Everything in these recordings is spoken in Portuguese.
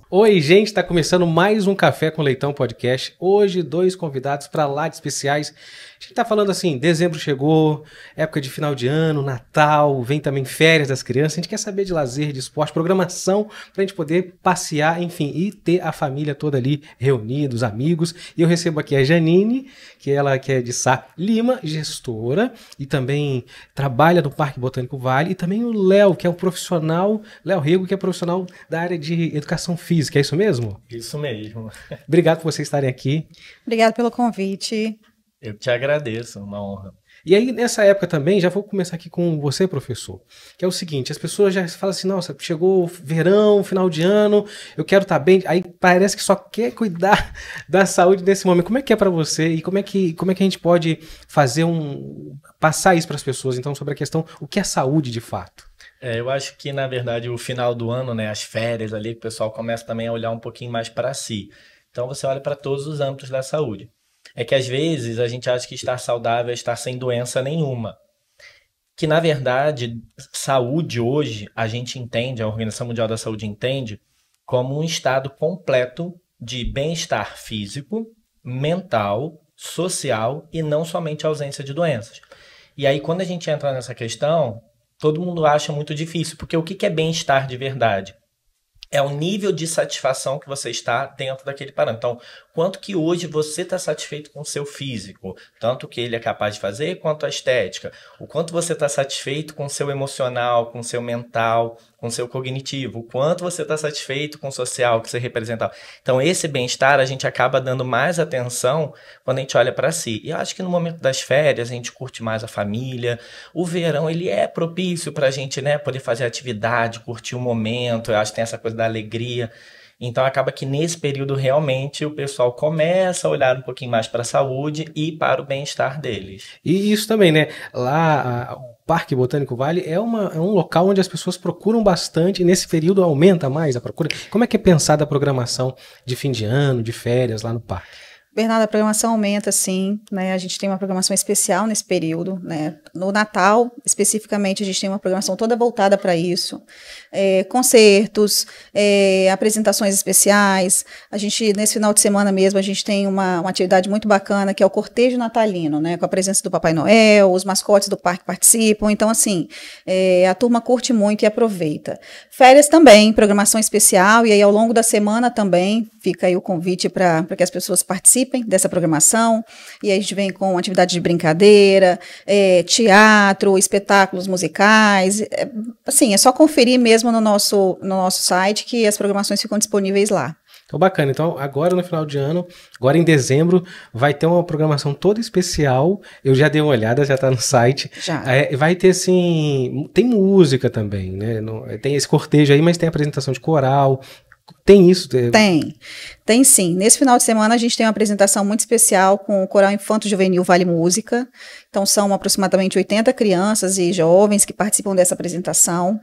Oi, gente, tá começando mais um Café com Leitão podcast. Hoje, 2 convidados para lá de especiais. A gente tá falando assim, dezembro chegou, época de final de ano, Natal, vem também férias das crianças. A gente quer saber de lazer, de esporte, programação, pra gente poder passear, enfim, e ter a família toda ali reunida, os amigos. E eu recebo aqui a Janine, que é de Sá Lima, gestora, e também trabalha no Parque Botânico Vale, e também o Léo, que é um profissional, Léo Rego, que é profissional da área de educação física, é isso mesmo? Isso mesmo. Obrigado por vocês estarem aqui. Obrigada pelo convite. Eu te agradeço, uma honra. E aí, nessa época também, já vou começar aqui com você, professor, que é o seguinte, as pessoas já falam assim, nossa, chegou verão, final de ano, eu quero estar bem, aí parece que só quer cuidar da saúde nesse momento. Como é que é para você e como é que a gente pode passar isso para as pessoas, então, sobre a questão, o que é saúde de fato? Eu acho que, na verdade, o final do ano, né, as férias ali, o pessoal começa também a olhar um pouquinho mais para si. Então, você olha para todos os âmbitos da saúde. É que, às vezes, a gente acha que estar saudável é estar sem doença nenhuma. Que, na verdade, saúde hoje, a gente entende, a Organização Mundial da Saúde entende, como um estado completo de bem-estar físico, mental, social e não somente a ausência de doenças. E aí, quando a gente entra nessa questão, todo mundo acha muito difícil, porque o que é bem-estar de verdade? É o nível de satisfação que você está dentro daquele parâmetro. Então, quanto que hoje você está satisfeito com o seu físico, tanto o que ele é capaz de fazer, quanto a estética. O quanto você está satisfeito com o seu emocional, com o seu mental, com o seu cognitivo. O quanto você está satisfeito com o social, que você representa. Então, esse bem-estar, a gente acaba dando mais atenção quando a gente olha para si. E eu acho que no momento das férias, a gente curte mais a família. O verão, ele é propício para a gente, né, poder fazer atividade, curtir o momento. Eu acho que tem essa coisa da alegria. Então acaba que nesse período realmente o pessoal começa a olhar um pouquinho mais para a saúde e para o bem-estar deles. E isso também, né? Lá o Parque Botânico Vale é um local onde as pessoas procuram bastante e nesse período aumenta mais a procura. Como é que é pensada a programação de fim de ano, de férias lá no parque? Bernardo, a programação aumenta, sim, né? A gente tem uma programação especial nesse período, né? No Natal, especificamente, a gente tem uma programação toda voltada para isso. Concertos, apresentações especiais. A gente, nesse final de semana mesmo, a gente tem uma atividade muito bacana, que é o cortejo natalino, né? Com a presença do Papai Noel, os mascotes do parque participam. Então, assim, a turma curte muito e aproveita. Férias também, programação especial, e aí ao longo da semana também, fica aí o convite para que as pessoas participem dessa programação, e aí a gente vem com atividade de brincadeira, teatro, espetáculos musicais, assim, é só conferir mesmo no nosso site que as programações ficam disponíveis lá. Então, bacana. Então, agora no final de ano, agora em dezembro, vai ter uma programação toda especial. Eu já dei uma olhada, já tá no site. Já. Vai ter, assim, tem música também, né? Tem esse cortejo aí, mas tem apresentação de coral. Tem isso? Tem sim. Nesse final de semana a gente tem uma apresentação muito especial com o Coral Infanto Juvenil Vale Música. Então são aproximadamente 80 crianças e jovens que participam dessa apresentação.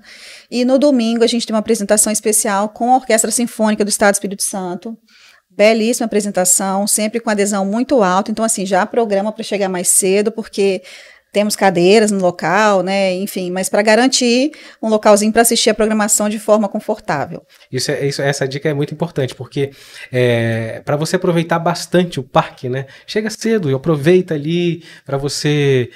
E no domingo a gente tem uma apresentação especial com a Orquestra Sinfônica do Estado do Espírito Santo. Belíssima apresentação, sempre com adesão muito alta. Então assim, já programa para chegar mais cedo, porque temos cadeiras no local, né? Enfim, mas para garantir um localzinho para assistir a programação de forma confortável. Essa dica é muito importante, porque para você aproveitar bastante o parque, né? Chega cedo e aproveita ali para você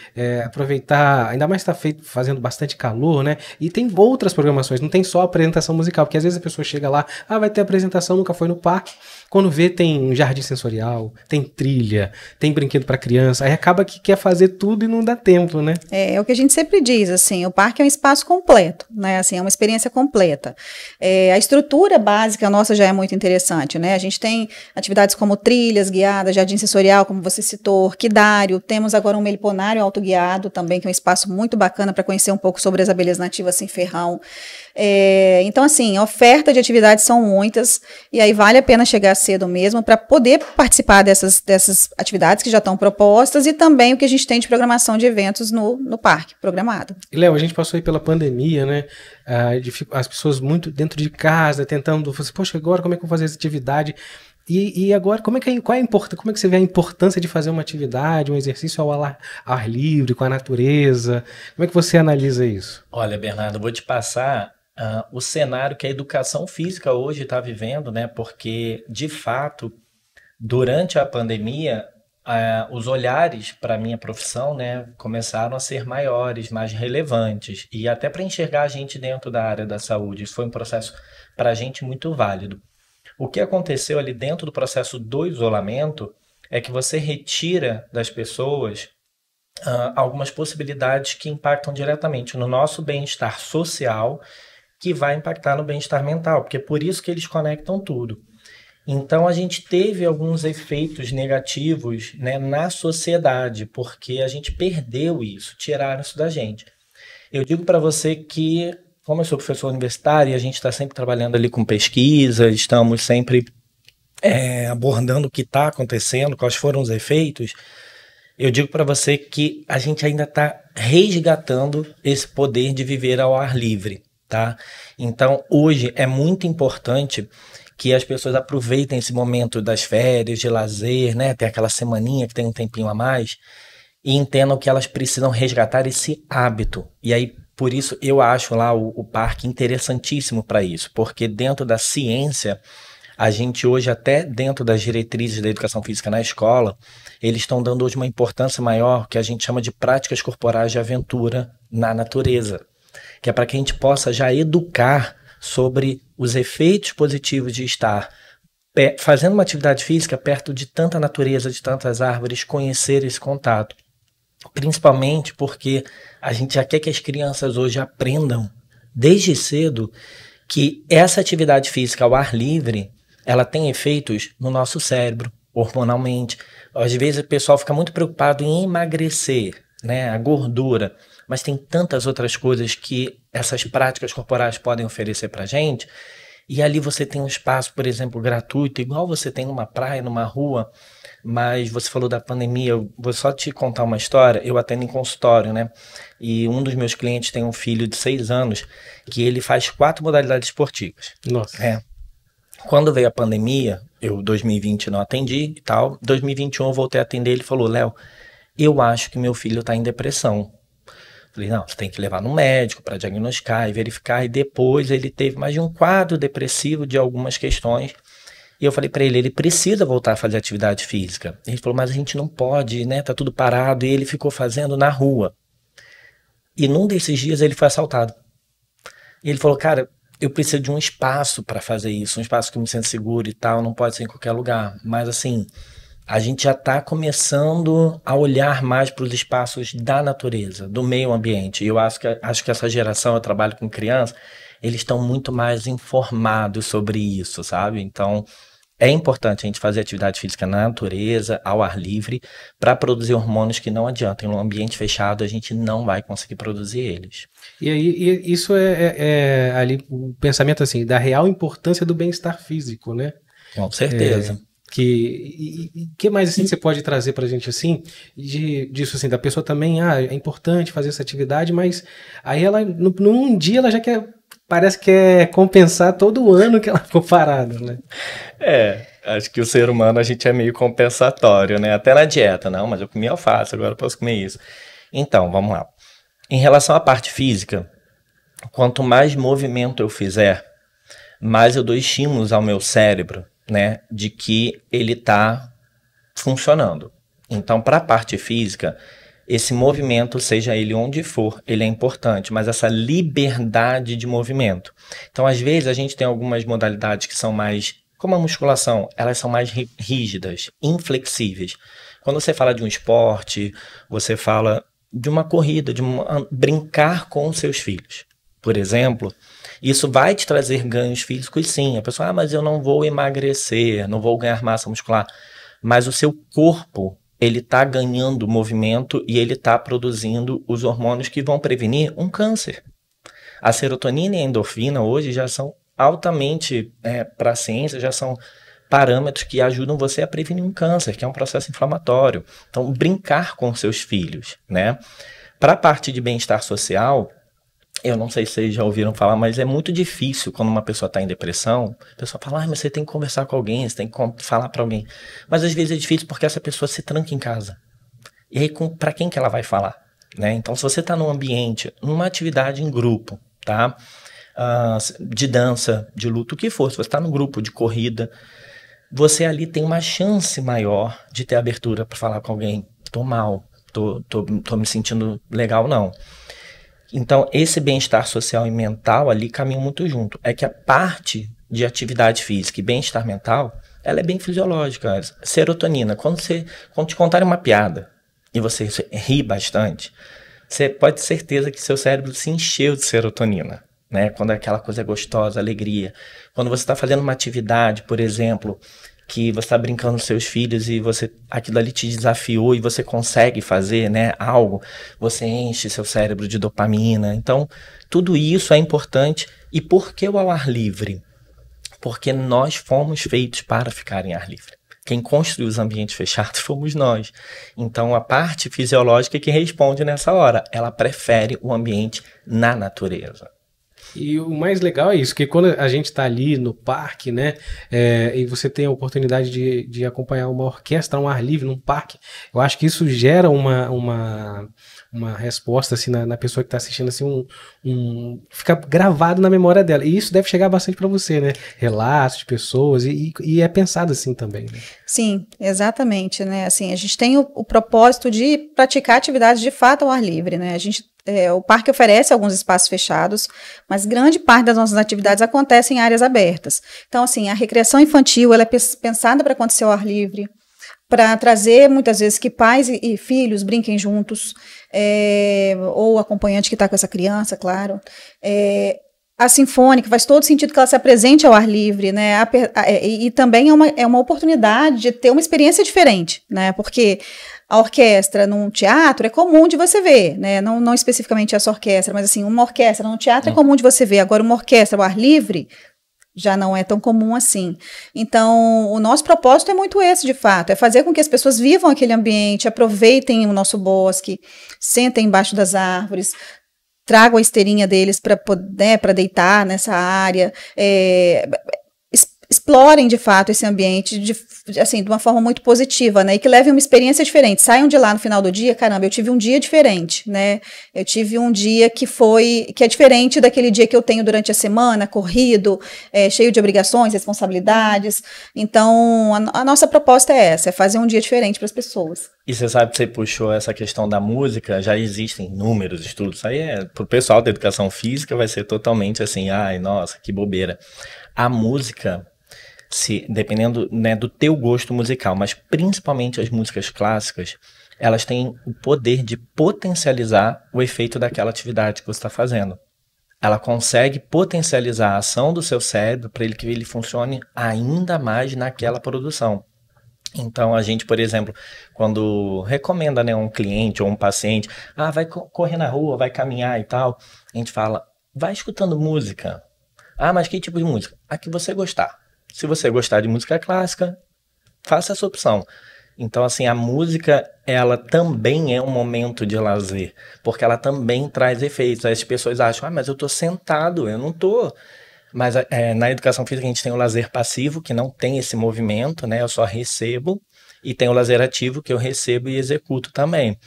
aproveitar, ainda mais está fazendo bastante calor, né? E tem outras programações, não tem só a apresentação musical, porque às vezes a pessoa chega lá, vai ter apresentação, nunca foi no parque. Quando vê, tem um jardim sensorial, tem trilha, tem brinquedo para criança, aí acaba que quer fazer tudo e não dá tempo, né? É o que a gente sempre diz, assim, o parque é um espaço completo, né? Assim, é uma experiência completa. A estrutura básica nossa já é muito interessante, né? A gente tem atividades como trilhas guiadas, jardim sensorial, como você citou, orquidário, temos agora um meliponário autoguiado também, que é um espaço muito bacana para conhecer um pouco sobre as abelhas nativas sem ferrão. Então, assim, a oferta de atividades são muitas, e aí vale a pena chegar cedo mesmo para poder participar dessas atividades que já estão propostas e também o que a gente tem de programação de eventos no parque programado. E, Léo, a gente passou aí pela pandemia, né? As pessoas muito dentro de casa, tentando, poxa, agora como é que eu vou fazer essa atividade? E agora, como é que você vê a importância de fazer uma atividade, um exercício ao ar livre, com a natureza? Como é que você analisa isso? Olha, Bernardo, eu vou te passar o cenário que a educação física hoje está vivendo, né? Porque, de fato, durante a pandemia, os olhares para a minha profissão, né, começaram a ser maiores, mais relevantes. E até para enxergar a gente dentro da área da saúde. Isso foi um processo para a gente muito válido. O que aconteceu ali dentro do processo do isolamento é que você retira das pessoas algumas possibilidades que impactam diretamente no nosso bem-estar social, que vai impactar no bem-estar mental, porque é por isso que eles conectam tudo. Então, a gente teve alguns efeitos negativos, né, na sociedade, porque a gente perdeu isso, tiraram isso da gente. Eu digo para você que, como eu sou professor universitário, e a gente está sempre trabalhando ali com pesquisa, estamos sempre abordando o que está acontecendo, quais foram os efeitos. Eu digo para você que a gente ainda está resgatando esse poder de viver ao ar livre, tá? Então, hoje é muito importante que as pessoas aproveitem esse momento das férias, de lazer, né? Tem aquela semaninha que tem um tempinho a mais, e entendam que elas precisam resgatar esse hábito. E aí, por isso, eu acho lá o parque interessantíssimo para isso, porque dentro da ciência, a gente hoje, até dentro das diretrizes da educação física na escola, eles estão dando hoje uma importância maior que a gente chama de práticas corporais de aventura na natureza, que é para que a gente possa já educar sobre os efeitos positivos de estar fazendo uma atividade física perto de tanta natureza, de tantas árvores, conhecer esse contato. Principalmente porque a gente já quer que as crianças hoje aprendam desde cedo que essa atividade física ao ar livre, ela tem efeitos no nosso cérebro, hormonalmente. Às vezes o pessoal fica muito preocupado em emagrecer, né, a gordura, mas tem tantas outras coisas que essas práticas corporais podem oferecer para a gente, e ali você tem um espaço, por exemplo, gratuito, igual você tem numa praia, numa rua, mas você falou da pandemia, eu vou só te contar uma história, eu atendo em consultório, né, e um dos meus clientes tem um filho de 6 anos, que ele faz 4 modalidades esportivas. Nossa. Quando veio a pandemia, eu 2020 não atendi e tal, 2021 eu voltei a atender, ele falou, Léo, eu acho que meu filho está em depressão. Falei, não, você tem que levar no médico para diagnosticar e verificar, e depois ele teve mais de um quadro depressivo de algumas questões, e eu falei para ele precisa voltar a fazer atividade física. Ele falou, mas a gente não pode, né, tá tudo parado, e ele ficou fazendo na rua. E num desses dias ele foi assaltado. E ele falou, cara, eu preciso de um espaço para fazer isso, um espaço que eu me sinta seguro e tal, não pode ser em qualquer lugar, mas assim, a gente já está começando a olhar mais para os espaços da natureza, do meio ambiente. E eu acho que essa geração, eu trabalho com crianças, eles estão muito mais informados sobre isso, sabe? Então, é importante a gente fazer atividade física na natureza, ao ar livre, para produzir hormônios que não adiantam. Em um ambiente fechado, a gente não vai conseguir produzir eles. E aí, isso é ali o pensamento assim, da real importância do bem-estar físico, né? Com certeza. Que mais assim você pode trazer pra gente assim, disso assim, da pessoa também, é importante fazer essa atividade, mas aí ela, num dia ela já parece que quer compensar todo o ano que ela ficou parada, né? Acho que o ser humano a gente é meio compensatório, né? Até na dieta, não, mas eu comi alface, agora eu posso comer isso. Então, vamos lá. Em relação à parte física, quanto mais movimento eu fizer, mais eu dou estímulos ao meu cérebro, né, de que ele está funcionando. Então, para a parte física, esse movimento, seja ele onde for, ele é importante, mas essa liberdade de movimento. Então, às vezes, a gente tem algumas modalidades que são mais, como a musculação, elas são mais rígidas, inflexíveis. Quando você fala de um esporte, você fala de uma corrida, de brincar com os seus filhos, por exemplo, isso vai te trazer ganhos físicos, sim. A pessoa, mas eu não vou emagrecer, não vou ganhar massa muscular. Mas o seu corpo, ele está ganhando movimento e ele está produzindo os hormônios que vão prevenir um câncer. A serotonina e a endorfina hoje já são altamente, para a ciência, já são parâmetros que ajudam você a prevenir um câncer, que é um processo inflamatório. Então, brincar com seus filhos, né? Para a parte de bem-estar social, Eu não sei se vocês já ouviram falar, mas é muito difícil quando uma pessoa está em depressão. A pessoa fala, mas você tem que conversar com alguém, você tem que falar para alguém. Mas às vezes é difícil porque essa pessoa se tranca em casa. E aí, para quem que ela vai falar? Né? Então, se você está num ambiente, numa atividade em grupo, tá? De dança, de luta, o que for, se você está num grupo de corrida, você ali tem uma chance maior de ter abertura para falar com alguém. Tô mal, tô me sentindo legal, não. Então, esse bem-estar social e mental ali caminham muito junto. É que a parte de atividade física e bem-estar mental, ela é bem fisiológica. Serotonina, quando te contarem uma piada e você ri bastante, você pode ter certeza que seu cérebro se encheu de serotonina, né? Quando aquela coisa é gostosa, alegria. Quando você está fazendo uma atividade, por exemplo, que você está brincando com seus filhos e aquilo ali te desafiou e você consegue fazer, né, algo, você enche seu cérebro de dopamina. Então, tudo isso é importante. E por que o ao ar livre? Porque nós fomos feitos para ficar em ar livre. Quem construiu os ambientes fechados fomos nós. Então, a parte fisiológica é que responde nessa hora. Ela prefere o ambiente na natureza. E o mais legal é isso, que quando a gente está ali no parque, né, e você tem a oportunidade de acompanhar uma orquestra, um ar livre, num parque, eu acho que isso gera uma resposta assim, na pessoa que está assistindo, assim, fica gravado na memória dela. E isso deve chegar bastante para você, né? Relatos de pessoas, e é pensado assim também. Né? Sim, exatamente, né? Assim, a gente tem o propósito de praticar atividades de fato ao ar livre, né? O parque oferece alguns espaços fechados, mas grande parte das nossas atividades acontece em áreas abertas. Então, assim, a recreação infantil, ela é pensada para acontecer ao ar livre, para trazer, muitas vezes, que pais e filhos brinquem juntos, ou o acompanhante que está com essa criança, claro. A sinfônica, faz todo sentido que ela se apresente ao ar livre, né? E também é uma oportunidade de ter uma experiência diferente, né? Porque a orquestra num teatro é comum de você ver, né? Não especificamente essa orquestra, mas assim, uma orquestra num teatro é comum de você ver. Agora, uma orquestra ao ar livre já não é tão comum assim. Então, o nosso propósito é muito esse, de fato, é fazer com que as pessoas vivam aquele ambiente, aproveitem o nosso bosque, sentem embaixo das árvores, tragam a esteirinha deles para deitar nessa área, explorem de fato esse ambiente de uma forma muito positiva, né? E que levem uma experiência diferente. Saiam de lá no final do dia, caramba, eu tive um dia diferente, né? Eu tive um dia que é diferente daquele dia que eu tenho durante a semana, corrido, cheio de obrigações, responsabilidades. Então, a nossa proposta é essa, é fazer um dia diferente para as pessoas. E você sabe que você puxou essa questão da música, já existem inúmeros estudos. Isso aí pro pessoal da educação física vai ser totalmente assim, ai, nossa, que bobeira. A música, dependendo, né, do teu gosto musical, mas principalmente as músicas clássicas, elas têm o poder de potencializar o efeito daquela atividade que você está fazendo. Ela consegue potencializar a ação do seu cérebro para que ele funcione ainda mais naquela produção. Então, a gente, por exemplo, quando recomenda, né, um cliente ou um paciente, vai correr na rua, vai caminhar e tal, a gente fala, vai escutando música. Mas que tipo de música? A que você gostar. Se você gostar de música clássica, faça essa opção. Então, assim, a música, ela também é um momento de lazer, porque ela também traz efeitos. As pessoas acham, mas eu tô sentado, eu não tô... Mas na educação física a gente tem o lazer passivo, que não tem esse movimento, né? Eu só recebo. E tem o lazer ativo, que eu recebo e executo também.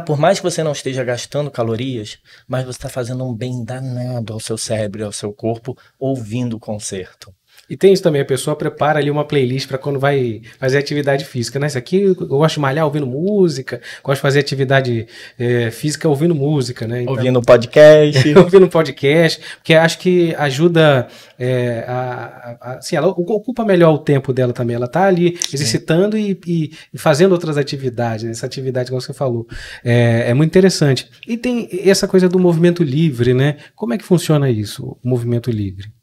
Por mais que você não esteja gastando calorias, mas você está fazendo um bem danado ao seu cérebro e ao seu corpo ouvindo o concerto. E tem isso também, a pessoa prepara ali uma playlist para quando vai fazer atividade física, né? Isso aqui eu gosto de malhar ouvindo música, gosto de fazer atividade física ouvindo música, né? Então, ouvindo podcast. Ouvindo podcast, porque acho que ajuda, assim, ela ocupa melhor o tempo dela também, ela tá ali exercitando e fazendo outras atividades, né? Essa atividade que você falou, é muito interessante. E tem essa coisa do movimento livre, né? Como é que funciona isso, o movimento livre?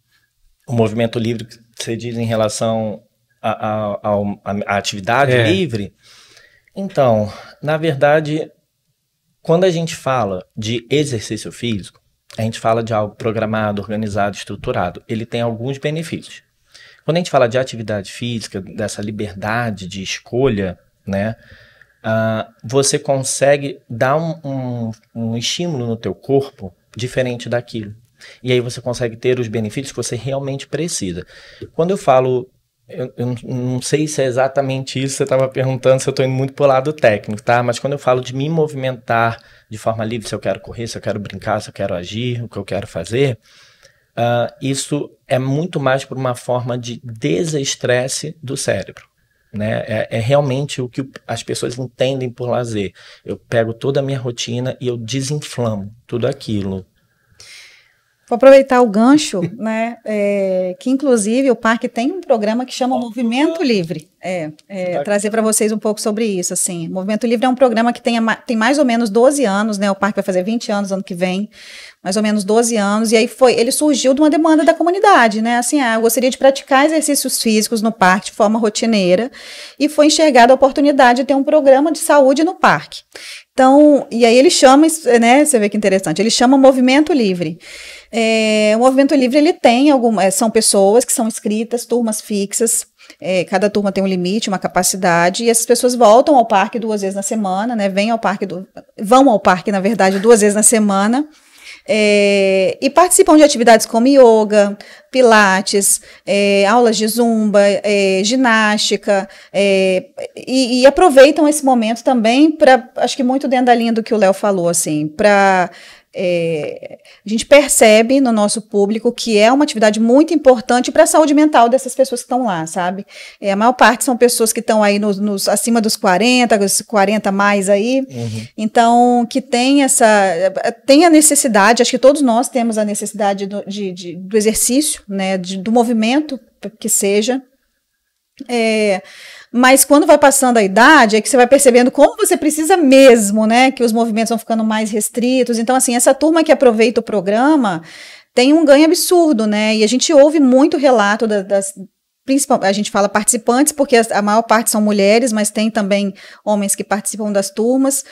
O movimento livre que você diz em relação à atividade livre? Então, na verdade, quando a gente fala de exercício físico, a gente fala de algo programado, organizado, estruturado. Ele tem alguns benefícios. Quando a gente fala de atividade física, dessa liberdade de escolha, né, você consegue dar um estímulo no teu corpo diferente daquilo. E aí você consegue ter os benefícios que você realmente precisa. Quando eu falo, eu não sei se é exatamente isso, você estava perguntando se eu estou indo muito para o lado técnico, tá? Mas quando eu falo de me movimentar de forma livre, se eu quero correr, se eu quero brincar, se eu quero agir, o que eu quero fazer, isso é muito mais por uma forma de desestresse do cérebro. Né? É realmente o que as pessoas entendem por lazer. Eu pego toda a minha rotina e eu desinflamo tudo aquilo. Vou aproveitar o gancho, né, que inclusive o parque tem um programa que chama Movimento Livre. Trazer para vocês um pouco sobre isso. Assim, Movimento Livre é um programa que tem mais ou menos 12 anos, né? O parque vai fazer 20 anos ano que vem, mais ou menos 12 anos, e aí ele surgiu de uma demanda da comunidade, né? Assim, eu gostaria de praticar exercícios físicos no parque de forma rotineira, e foi enxergada a oportunidade de ter um programa de saúde no parque. Então, e aí ele chama, né? Você vê que interessante, ele chama Movimento Livre. O Movimento Livre, ele tem são pessoas que são inscritas, turmas fixas, cada turma tem um limite, uma capacidade, e essas pessoas voltam ao parque 2 vezes na semana, né? Vão ao parque, na verdade, 2 vezes na semana, e participam de atividades como yoga, pilates, aulas de zumba, ginástica, e aproveitam esse momento também para, acho que muito dentro da linha do que o Léo falou, assim, para... a gente percebe no nosso público que é uma atividade muito importante para a saúde mental dessas pessoas que estão lá, sabe? A maior parte são pessoas que estão aí acima dos 40 mais aí, então que tem a necessidade, acho que todos nós temos a necessidade do exercício, né, do movimento que seja, mas quando vai passando a idade, é que você vai percebendo como você precisa mesmo, né? Que os movimentos vão ficando mais restritos. Então, assim, essa turma que aproveita o programa tem um ganho absurdo, né? E a gente ouve muito relato principalmente, a gente fala participantes, porque a maior parte são mulheres, mas tem também homens que participam das turmas,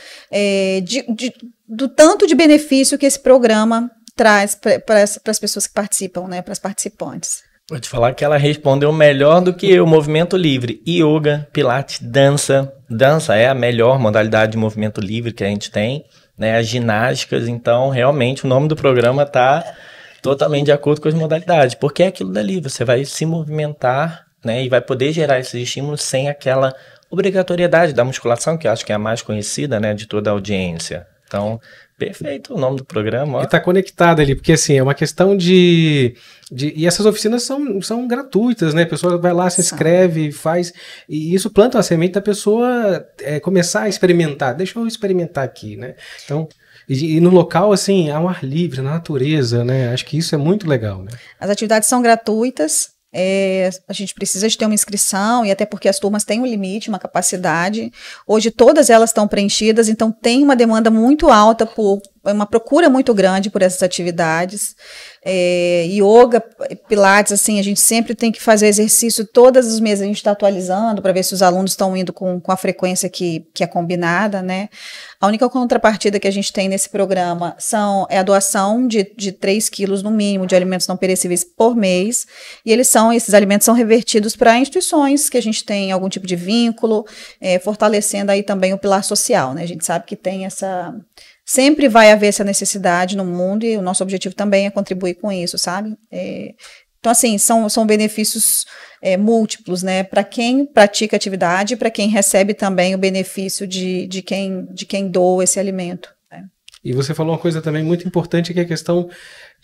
do tanto de benefício que esse programa traz para as pessoas que participam, né? Para as participantes. Vou te falar que ela respondeu melhor do que o Movimento Livre. Yoga, pilates, dança. Dança é a melhor modalidade de movimento livre que a gente tem, né? As ginásticas, então, realmente, o nome do programa está totalmente de acordo com as modalidades, porque é aquilo dali, você vai se movimentar, né? E vai poder gerar esses estímulos sem aquela obrigatoriedade da musculação, que eu acho que é a mais conhecida, né, de toda a audiência. Então, perfeito o nome do programa. Ó. E tá conectado ali, porque assim, é uma questão e essas oficinas são gratuitas, né? A pessoa vai lá, se inscreve, faz, e isso planta a semente da pessoa começar a experimentar. Deixa eu experimentar aqui, né? Então, e no local, assim, ao ar livre, na natureza, né? Acho que isso é muito legal, né? As atividades são gratuitas. A gente precisa de ter uma inscrição, e até porque as turmas têm um limite, uma capacidade. Hoje todas elas estão preenchidas, então tem uma demanda muito alta, uma procura muito grande por essas atividades. Yoga, pilates, assim, a gente sempre tem que fazer exercício todos os meses, a gente está atualizando para ver se os alunos estão indo com a frequência que é combinada, né? A única contrapartida que a gente tem nesse programa é a doação de 3 quilos no mínimo de alimentos não perecíveis por mês, e esses alimentos são revertidos para instituições que a gente tem algum tipo de vínculo, fortalecendo aí também o pilar social, né? A gente sabe que tem sempre vai haver essa necessidade no mundo, e o nosso objetivo também é contribuir com isso, sabe? Então, assim, são benefícios múltiplos, né? Para quem pratica atividade e para quem recebe também o benefício de quem doa esse alimento. Né? E você falou uma coisa também muito importante, que é a questão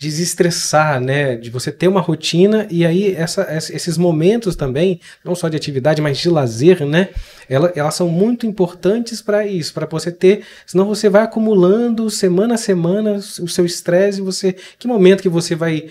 de desestressar, né? De você ter uma rotina, e aí esses momentos também, não só de atividade, mas de lazer, né? Elas são muito importantes para isso, para você ter, senão você vai acumulando semana a semana o seu estresse, que momento que você vai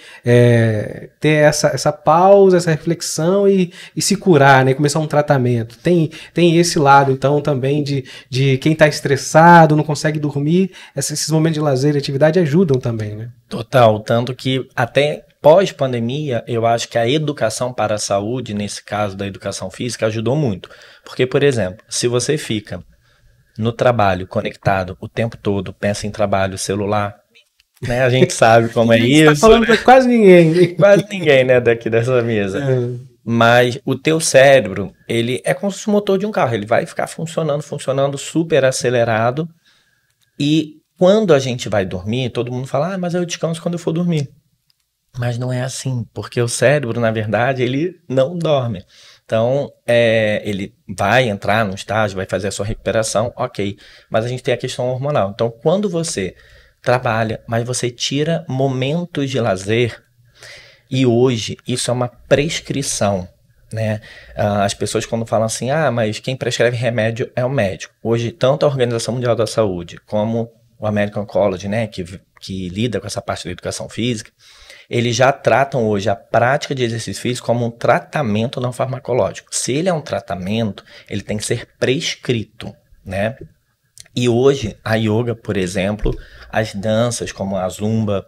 ter essa pausa, essa reflexão e se curar, né? Começar um tratamento. Tem esse lado, então, também de quem está estressado, não consegue dormir, esses momentos de lazer e atividade ajudam também, né? Total, tanto que até pós-pandemia, eu acho que a educação para a saúde, nesse caso da educação física, ajudou muito. Porque, por exemplo, se você fica no trabalho conectado o tempo todo, pensa em trabalho, celular, né? A gente sabe como é isso. Tá falando pra quase ninguém. Quase ninguém, né, daqui dessa mesa. Mas o teu cérebro, ele é como se fosse o motor de um carro, ele vai ficar funcionando super acelerado, e quando a gente vai dormir, todo mundo fala, mas eu descanso quando eu for dormir. Mas não é assim, porque o cérebro, na verdade, ele não dorme. Então, ele vai entrar no estágio, vai fazer a sua recuperação, ok. Mas a gente tem a questão hormonal. Então, quando você trabalha, mas você tira momentos de lazer, e hoje isso é uma prescrição, né? As pessoas quando falam assim, mas quem prescreve remédio é o médico. Hoje, tanto a Organização Mundial da Saúde, como o American College, né, que lida com essa parte da educação física, eles já tratam hoje a prática de exercício físico como um tratamento não farmacológico. Se ele é um tratamento, ele tem que ser prescrito, né? E hoje, a yoga, por exemplo, as danças como a zumba,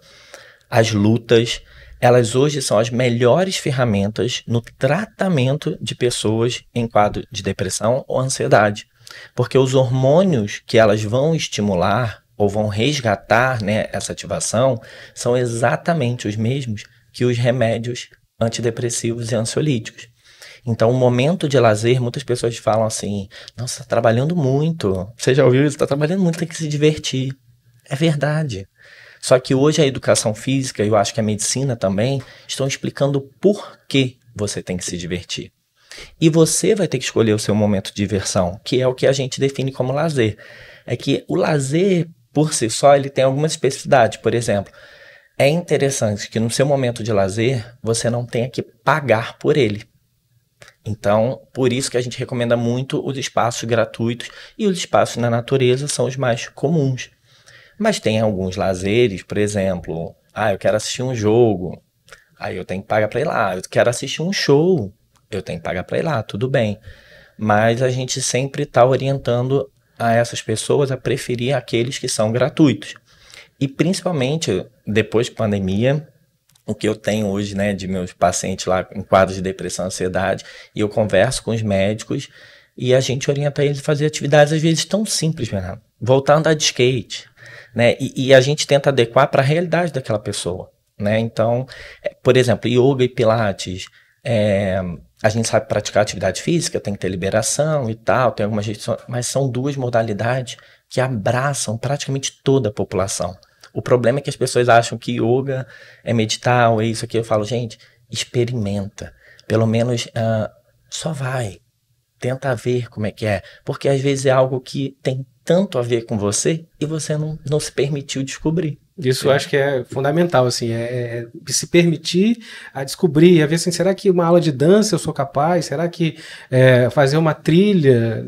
as lutas, elas hoje são as melhores ferramentas no tratamento de pessoas em quadro de depressão ou ansiedade. Porque os hormônios que elas vão estimular ou vão resgatar, né, essa ativação, são exatamente os mesmos que os remédios antidepressivos e ansiolíticos. Então, o momento de lazer, muitas pessoas falam assim, nossa, tá trabalhando muito. Você já ouviu isso? Tá trabalhando muito, tem que se divertir. É verdade. Só que hoje a educação física, e eu acho que a medicina também, estão explicando por que você tem que se divertir. E você vai ter que escolher o seu momento de diversão, que é o que a gente define como lazer. É que o lazer, por si só, ele tem algumas especificidades. Por exemplo, é interessante que no seu momento de lazer, você não tenha que pagar por ele. Então, por isso que a gente recomenda muito os espaços gratuitos, e os espaços na natureza são os mais comuns. Mas tem alguns lazeres, por exemplo, eu quero assistir um jogo, aí eu tenho que pagar para ir lá. Eu quero assistir um show, eu tenho que pagar para ir lá, tudo bem. Mas a gente sempre está orientando a essas pessoas a preferir aqueles que são gratuitos. E principalmente depois da pandemia, o que eu tenho hoje, né, de meus pacientes lá em quadros de depressão e ansiedade, e eu converso com os médicos e a gente orienta eles a fazer atividades às vezes tão simples, Bernardo. Voltar a andar de skate, né? E a gente tenta adequar para a realidade daquela pessoa, né? Então, por exemplo, yoga e pilates, a gente sabe praticar atividade física, tem que ter liberação e tal, tem algumas restrições, mas são duas modalidades que abraçam praticamente toda a população. O problema é que as pessoas acham que yoga é meditar ou é isso aqui. Eu falo, gente, experimenta. Pelo menos só vai. Tenta ver como é que é. Porque às vezes é algo que tem tanto a ver com você e você não se permitiu descobrir. Isso eu acho que é fundamental, assim, se permitir a descobrir, a ver assim, será que uma aula de dança eu sou capaz? Será que fazer uma trilha...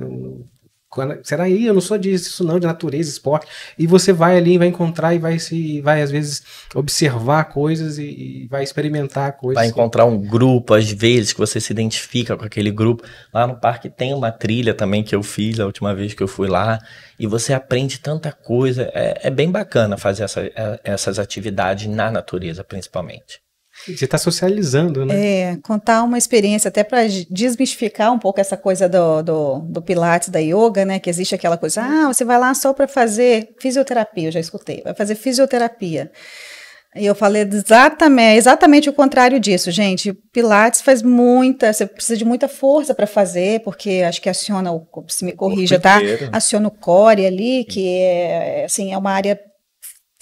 Será que eu não sou disso não, de natureza, esporte? E você vai ali, vai encontrar e vai às vezes observar coisas e vai experimentar coisas. Vai encontrar um grupo, às vezes, que você se identifica com aquele grupo. Lá no parque tem uma trilha também que eu fiz a última vez que eu fui lá. E você aprende tanta coisa. É bem bacana fazer essas atividades na natureza, principalmente. Você está socializando, né? Contar uma experiência até para desmistificar um pouco essa coisa do Pilates, da yoga, né? Que existe aquela coisa, você vai lá só para fazer fisioterapia, eu já escutei, vai fazer fisioterapia. E eu falei exatamente o contrário disso, gente. Pilates você precisa de muita força para fazer, porque acho que aciona, se me corrija, tá? Aciona o core ali, que é uma área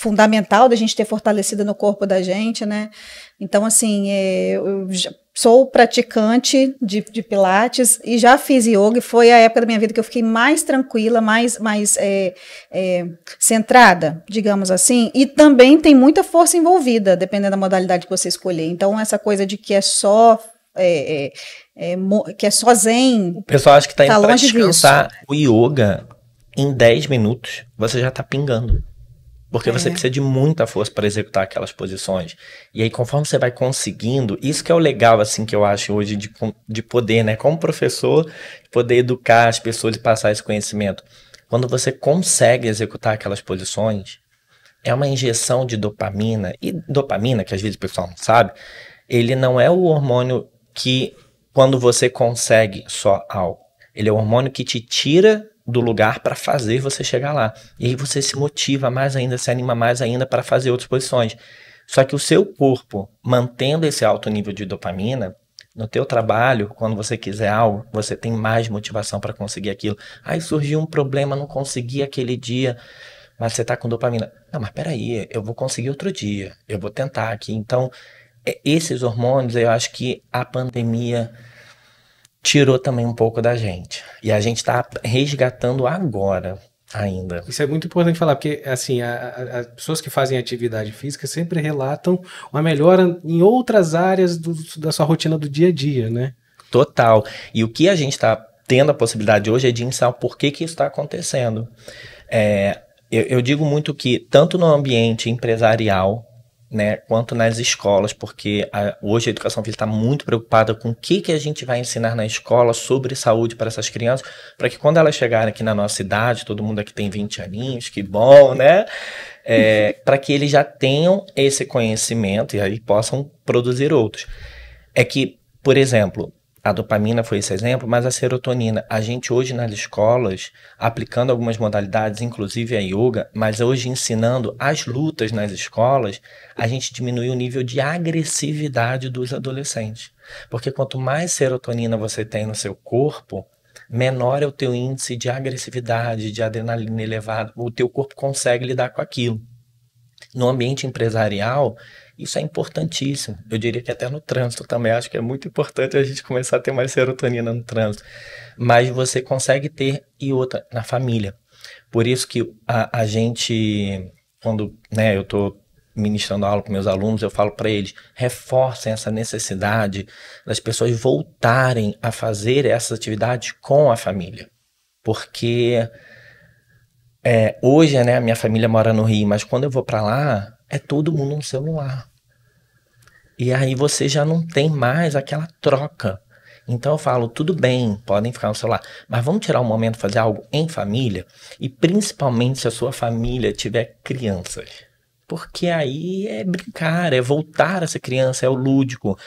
fundamental da gente ter fortalecida no corpo da gente, né? Então, assim, eu sou praticante de Pilates e já fiz yoga, e foi a época da minha vida que eu fiquei mais tranquila, mais centrada, digamos assim, e também tem muita força envolvida, dependendo da modalidade que você escolher. Então, essa coisa de que é só zen. O pessoal acha que tá indo para descansar. O yoga, em 10 minutos, você já tá pingando. Porque você precisa de muita força para executar aquelas posições. E aí, conforme você vai conseguindo, isso que é o legal, assim, que eu acho hoje de poder, né? Como professor, poder educar as pessoas e passar esse conhecimento. Quando você consegue executar aquelas posições, é uma injeção de dopamina. E dopamina, que às vezes o pessoal não sabe, ele não é o hormônio que, quando você consegue só algo, ele é o hormônio que te tira do lugar para fazer você chegar lá. E aí você se motiva mais ainda, se anima mais ainda para fazer outras posições. Só que o seu corpo, mantendo esse alto nível de dopamina, no teu trabalho, quando você quiser algo, você tem mais motivação para conseguir aquilo. Aí surgiu um problema, não consegui aquele dia. mas você tá com dopamina. Não, mas peraí, eu vou conseguir outro dia, eu vou tentar aqui. Então, esses hormônios, eu acho que a pandemia tirou também um pouco da gente. E a gente tá resgatando agora ainda. Isso é muito importante falar, porque assim, as pessoas que fazem atividade física sempre relatam uma melhora em outras áreas da sua rotina do dia a dia, né? Total. E o que a gente está tendo a possibilidade hoje é de ensinar o porquê que isso está acontecendo. Eu digo muito que, tanto no ambiente empresarial, né, quanto nas escolas, porque hoje a educação física está muito preocupada com o que a gente vai ensinar na escola sobre saúde para essas crianças, para que quando elas chegarem aqui na nossa idade, todo mundo aqui tem 20 aninhos, que bom, né? Para que eles já tenham esse conhecimento e aí possam produzir outros. É que, por exemplo, a dopamina foi esse exemplo, mas a serotonina, a gente hoje nas escolas, aplicando algumas modalidades, inclusive a yoga, mas hoje ensinando as lutas nas escolas, a gente diminui o nível de agressividade dos adolescentes. Porque quanto mais serotonina você tem no seu corpo, menor é o teu índice de agressividade, de adrenalina elevado, o teu corpo consegue lidar com aquilo. No ambiente empresarial, isso é importantíssimo. Eu diria que até no trânsito também. Acho que é muito importante a gente começar a ter mais serotonina no trânsito. Mas você consegue ter, e outra, na família. Por isso que a gente, quando eu estou ministrando aula com meus alunos, eu falo para eles, reforcem essa necessidade das pessoas voltarem a fazer essas atividades com a família. Porque hoje, a minha família mora no Rio, mas quando eu vou para lá, é todo mundo no celular. E aí você já não tem mais aquela troca. Então eu falo, tudo bem, podem ficar no celular, mas vamos tirar um momento e fazer algo em família, e principalmente se a sua família tiver crianças. Porque aí é brincar, é voltar a ser criança, é o lúdico.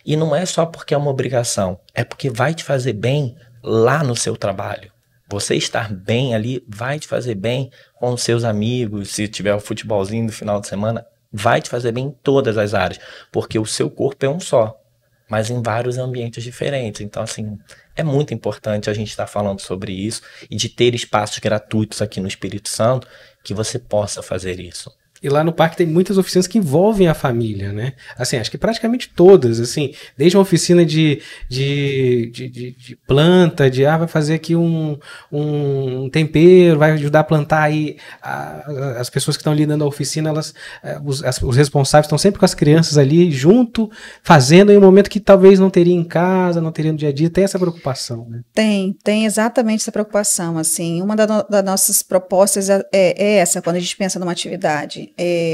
E não é só porque é uma obrigação, é porque vai te fazer bem lá no seu trabalho. Você estar bem ali vai te fazer bem com os seus amigos, se tiver o futebolzinho no final de semana, vai te fazer bem em todas as áreas, porque o seu corpo é um só, mas em vários ambientes diferentes. Então, assim, é muito importante a gente estar falando sobre isso e de ter espaços gratuitos aqui no Espírito Santo que você possa fazer isso. E lá no parque tem muitas oficinas que envolvem a família, né? Assim, acho que praticamente todas, assim, desde uma oficina de planta, vai fazer aqui um tempero, vai ajudar a plantar aí. As pessoas que estão ali dentro da oficina, os responsáveis estão sempre com as crianças ali, junto, fazendo em um momento que talvez não teria em casa, não teria no dia a dia. Tem essa preocupação, né? Tem exatamente essa preocupação, assim. Uma das nossas propostas é essa, quando a gente pensa numa atividade.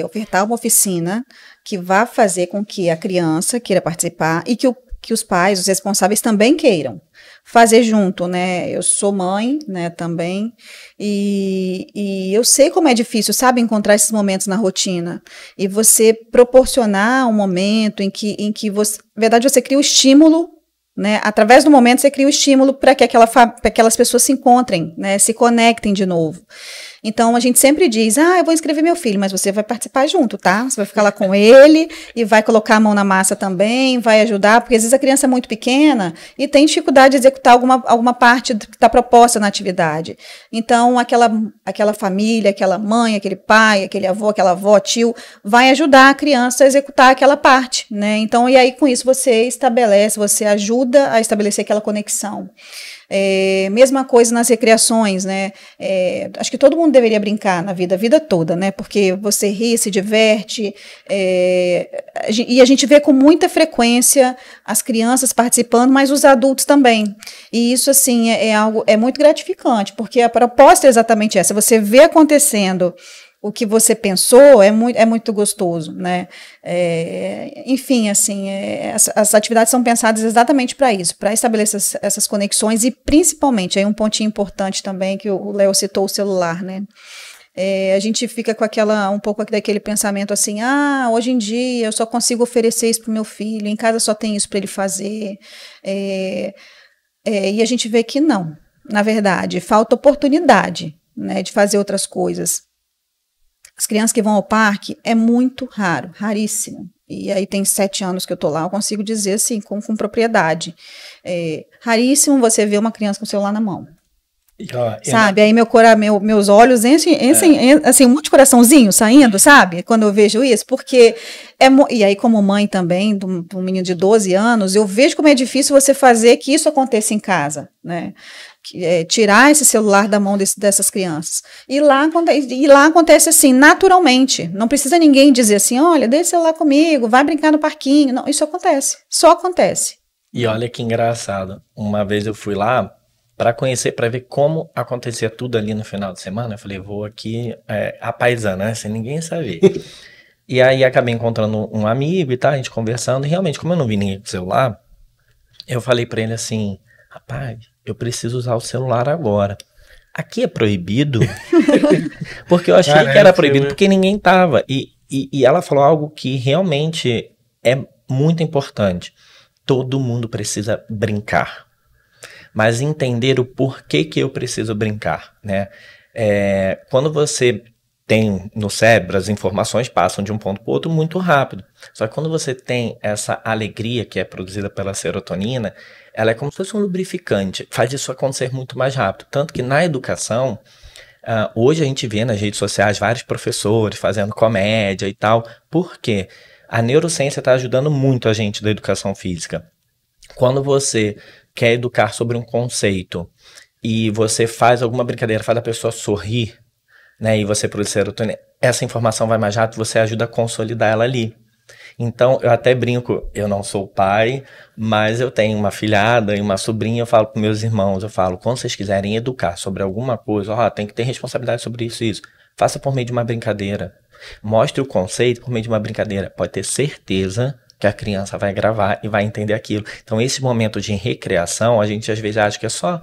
Ofertar uma oficina que vá fazer com que a criança queira participar e que os pais, os responsáveis também queiram fazer junto, né? Eu sou mãe, né, também, e eu sei como é difícil, sabe, encontrar esses momentos na rotina, e você proporcionar um momento em que você, na verdade, você cria o estímulo, né? Através do momento você cria o estímulo para que aquelas pessoas se encontrem, né? Se conectem de novo. Então, a gente sempre diz, eu vou inscrever meu filho, mas você vai participar junto, tá? Você vai ficar lá com ele e vai colocar a mão na massa também, vai ajudar, porque às vezes a criança é muito pequena e tem dificuldade de executar alguma parte que está proposta na atividade. Então, aquela família, aquela mãe, aquele pai, aquele avô, aquela avó, tio, vai ajudar a criança a executar aquela parte, né? Então, e aí com isso você ajuda a estabelecer aquela conexão. Mesma coisa nas recreações, né? Acho que todo mundo deveria brincar na vida, a vida toda, né? Porque você ri, se diverte, e a gente vê com muita frequência as crianças participando, mas os adultos também. E isso, assim, é muito gratificante, porque a proposta é exatamente essa, você vê acontecendo o que você pensou, é muito gostoso, né? Enfim, assim, as atividades são pensadas exatamente para isso, para estabelecer essas conexões e, principalmente, aí um pontinho importante também, que o Léo citou, o celular, né? A gente fica com um pouco daquele pensamento assim, hoje em dia eu só consigo oferecer isso para o meu filho, em casa só tem isso para ele fazer, e a gente vê que não, na verdade, falta oportunidade, né, de fazer outras coisas. As crianças que vão ao parque é muito raro, raríssimo. E aí tem 7 anos que eu estou lá, eu consigo dizer assim, com propriedade. Raríssimo você ver uma criança com o celular na mão. Sabe? Aí meus olhos enchem assim, um monte de coraçãozinho saindo, sabe? Quando eu vejo isso, porque e aí como mãe também, de um menino de 12 anos, eu vejo como é difícil você fazer que isso aconteça em casa, né? Tirar esse celular da mão dessas crianças. E lá acontece assim, naturalmente. Não precisa ninguém dizer assim, olha, deixa o celular comigo, vai brincar no parquinho. Não, isso acontece, só acontece. E olha que engraçado, uma vez eu fui lá para conhecer, para ver como acontecia tudo ali no final de semana. Eu falei, vou aqui apaisando, né? Sem ninguém saber. E aí acabei encontrando um amigo e tal, a gente conversando. E realmente, como eu não vi ninguém com o celular, eu falei para ele assim, rapaz, eu preciso usar o celular agora. Aqui é proibido? Porque eu achei que era proibido, porque ninguém tava. E ela falou algo que realmente é muito importante. Todo mundo precisa brincar. Mas entender o porquê que eu preciso brincar, né? Quando você tem no cérebro, as informações passam de um ponto para o outro muito rápido. Só que quando você tem essa alegria que é produzida pela serotonina, ela é como se fosse um lubrificante, faz isso acontecer muito mais rápido. Tanto que na educação, hoje a gente vê nas redes sociais vários professores fazendo comédia e tal. Por quê? A neurociência está ajudando muito a gente da educação física. Quando você quer educar sobre um conceito e você faz alguma brincadeira, faz a pessoa sorrir, né, e você produz serotonina, essa informação vai mais rápido, você ajuda a consolidar ela ali. Então, eu até brinco, eu não sou pai, mas eu tenho uma filhada e uma sobrinha, eu falo para meus irmãos, quando vocês quiserem educar sobre alguma coisa, tem que ter responsabilidade sobre isso e isso, faça por meio de uma brincadeira. Mostre o conceito por meio de uma brincadeira. Pode ter certeza que a criança vai gravar e vai entender aquilo. Então, esse momento de recreação, a gente às vezes acha que é só,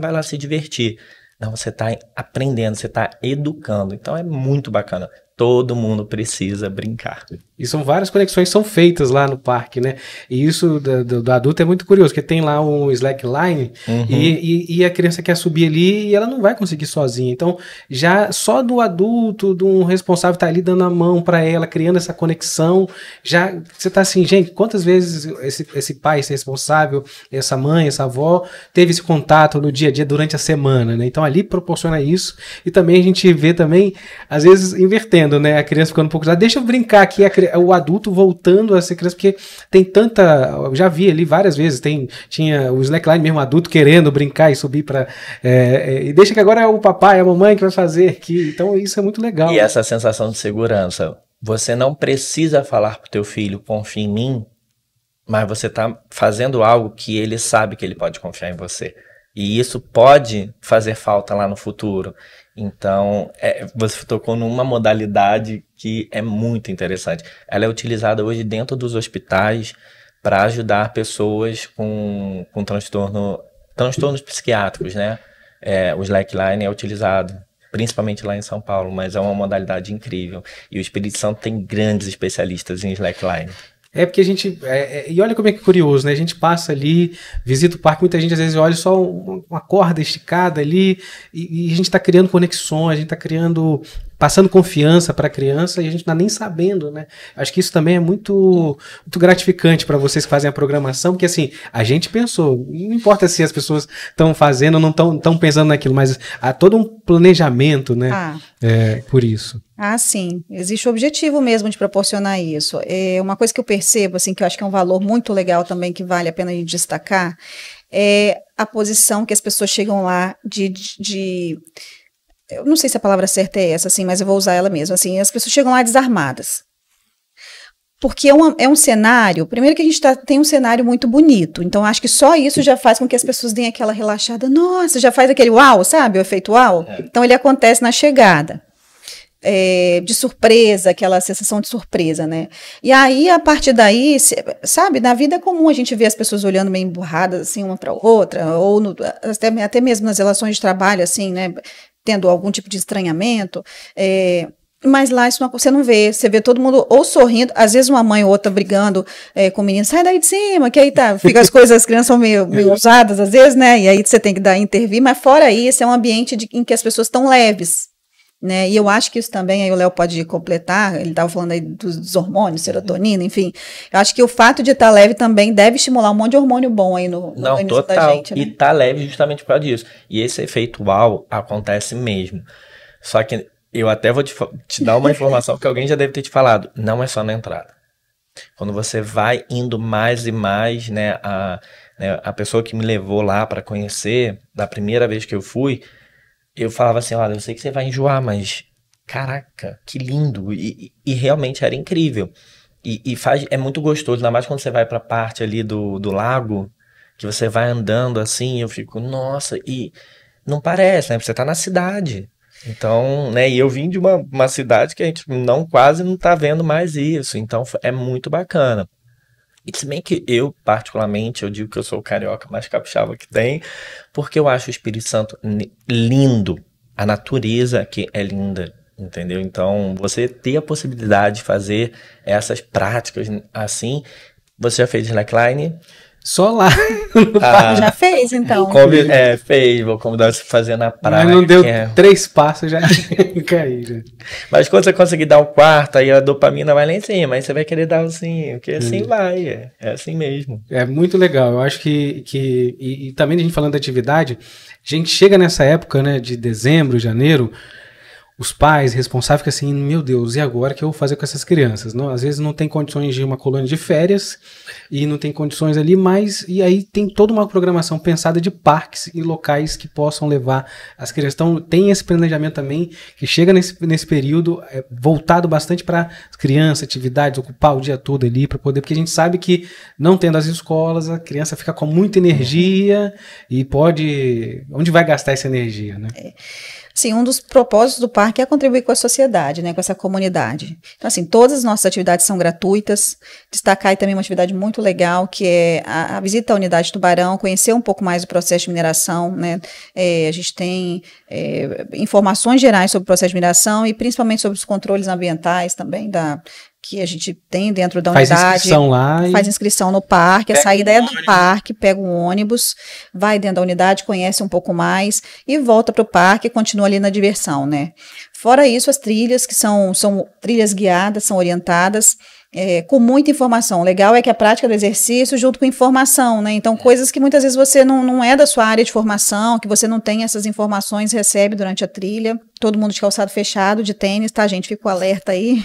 vai lá se divertir. Não, você está aprendendo, você está educando. Então, é muito bacana. Todo mundo precisa brincar. E são várias conexões que são feitas lá no parque, né? E isso do adulto é muito curioso, porque tem lá um slackline e a criança quer subir ali e ela não vai conseguir sozinha. Então, já só do adulto, de um responsável estar ali dando a mão para ela, criando essa conexão, já você tá assim, gente, quantas vezes esse pai, esse responsável, essa mãe, essa avó, teve esse contato no dia a dia durante a semana, né? Então, ali proporciona isso. E também a gente vê também, às vezes, invertendo, né? A criança ficando um pouco... Deixa eu brincar aqui, o adulto voltando a ser criança, porque tem tanta... Eu já vi ali várias vezes, tinha o slackline mesmo, adulto querendo brincar e subir para... e deixa que agora é o papai, a mamãe que vai fazer aqui. Então isso é muito legal. E essa sensação de segurança. Você não precisa falar pro teu filho, confia em mim, mas você tá fazendo algo que ele sabe que ele pode confiar em você. E isso pode fazer falta lá no futuro. Então, você tocou numa modalidade que é muito interessante. Ela é utilizada hoje dentro dos hospitais para ajudar pessoas com transtornos psiquiátricos, né? O slackline é utilizado principalmente lá em São Paulo, mas é uma modalidade incrível. E o Espírito Santo tem grandes especialistas em slackline. Porque a gente... e olha como é que é curioso, né? A gente passa ali, visita o parque, muita gente às vezes olha só uma corda esticada ali e a gente está criando conexões, a gente está passando confiança para a criança e a gente não está nem sabendo, né? Acho que isso também é muito, muito gratificante para vocês que fazem a programação, porque assim, a gente pensou, não importa se as pessoas estão fazendo ou não estão pensando naquilo, mas há todo um planejamento, né? Por isso. Sim. Existe o objetivo mesmo de proporcionar isso. Uma coisa que eu percebo, assim, que eu acho que é um valor muito legal também, que vale a pena de destacar, é a posição que as pessoas chegam lá eu não sei se a palavra certa é essa, assim, mas eu vou usar ela mesmo. Assim, as pessoas chegam lá desarmadas. Porque é um cenário, primeiro que a gente tem um cenário muito bonito, então acho que só isso já faz com que as pessoas deem aquela relaxada, nossa, já faz aquele uau, sabe, o efeito uau? Então ele acontece na chegada. De surpresa, aquela sensação de surpresa, né? E aí, a partir daí, sabe, na vida comum a gente vê as pessoas olhando meio emburradas, assim, uma para outra, ou até mesmo nas relações de trabalho, assim, né, tendo algum tipo de estranhamento, mas lá isso você não vê, você vê todo mundo ou sorrindo, às vezes uma mãe ou outra brigando com o menino, sai daí de cima, que aí fica as crianças são meio ousadas às vezes, né, e aí você tem que intervir, mas fora isso, é um ambiente em que as pessoas estão leves. né? E eu acho que isso também, aí o Léo pode completar, ele estava falando aí dos hormônios, serotonina, enfim. Eu acho que o fato de estar leve também deve estimular um monte de hormônio bom aí no Não, organismo da total. gente, né? E tá leve justamente por causa disso. E esse efeito uau acontece mesmo. Só que eu até vou te dar uma informação que alguém já deve ter te falado. Não é só na entrada. Quando você vai indo mais e mais, né, a pessoa que me levou lá para conhecer, da primeira vez que eu fui, eu falava assim, olha, eu sei que você vai enjoar, mas caraca, que lindo. E realmente era incrível. É muito gostoso, ainda mais quando você vai para a parte ali do lago, que você vai andando assim, eu fico, nossa, e não parece, né? Você tá na cidade. Então, né, e eu vim de uma cidade que a gente quase não tá vendo mais isso. Então, é muito bacana. E se bem que eu, particularmente, eu digo que eu sou o carioca mais capixaba que tem, porque eu acho o Espírito Santo lindo. A natureza aqui é linda, entendeu? Então, você ter a possibilidade de fazer essas práticas assim. Você já fez slackline? Só lá. Já fez, então. Fez, vou convidar você a fazer na praia. Mas não deu 3 passos, já caí. Já. Mas quando você conseguir dar o quarto, aí a dopamina vai lá em cima, aí você vai querer dar assim, porque assim vai, é assim mesmo. É muito legal, eu acho e também a gente falando da atividade, a gente chega nessa época, né, de dezembro, janeiro, os pais responsáveis ficam assim, meu Deus, e agora o que eu vou fazer com essas crianças? Não, às vezes não tem condições de ir uma colônia de férias e não tem condições ali, e aí tem toda uma programação pensada de parques e locais que possam levar as crianças. Então tem esse planejamento também que chega nesse período voltado bastante para as crianças, atividades, ocupar o dia todo ali para poder, porque a gente sabe que não tendo as escolas, a criança fica com muita energia e onde vai gastar essa energia, né? Sim, um dos propósitos do parque é contribuir com a sociedade, né, com essa comunidade. Então, assim, todas as nossas atividades são gratuitas. Destacar aí também uma atividade muito legal, que é a visita à unidade Tubarão, conhecer um pouco mais do processo de mineração, né. A gente tem informações gerais sobre o processo de mineração e principalmente sobre os controles ambientais também que a gente tem dentro da unidade. Faz inscrição lá. Faz inscrição no parque, a saída é do parque, pega um ônibus, vai dentro da unidade, conhece um pouco mais e volta para o parque e continua ali na diversão, né? Fora isso, as trilhas, que são trilhas guiadas, são orientadas, com muita informação. O legal é que a prática do exercício junto com informação, né? Então, coisas que muitas vezes você não é da sua área de formação, que você não tem essas informações, recebe durante a trilha. Todo mundo de calçado fechado, de tênis, tá, gente? Fico alerta aí.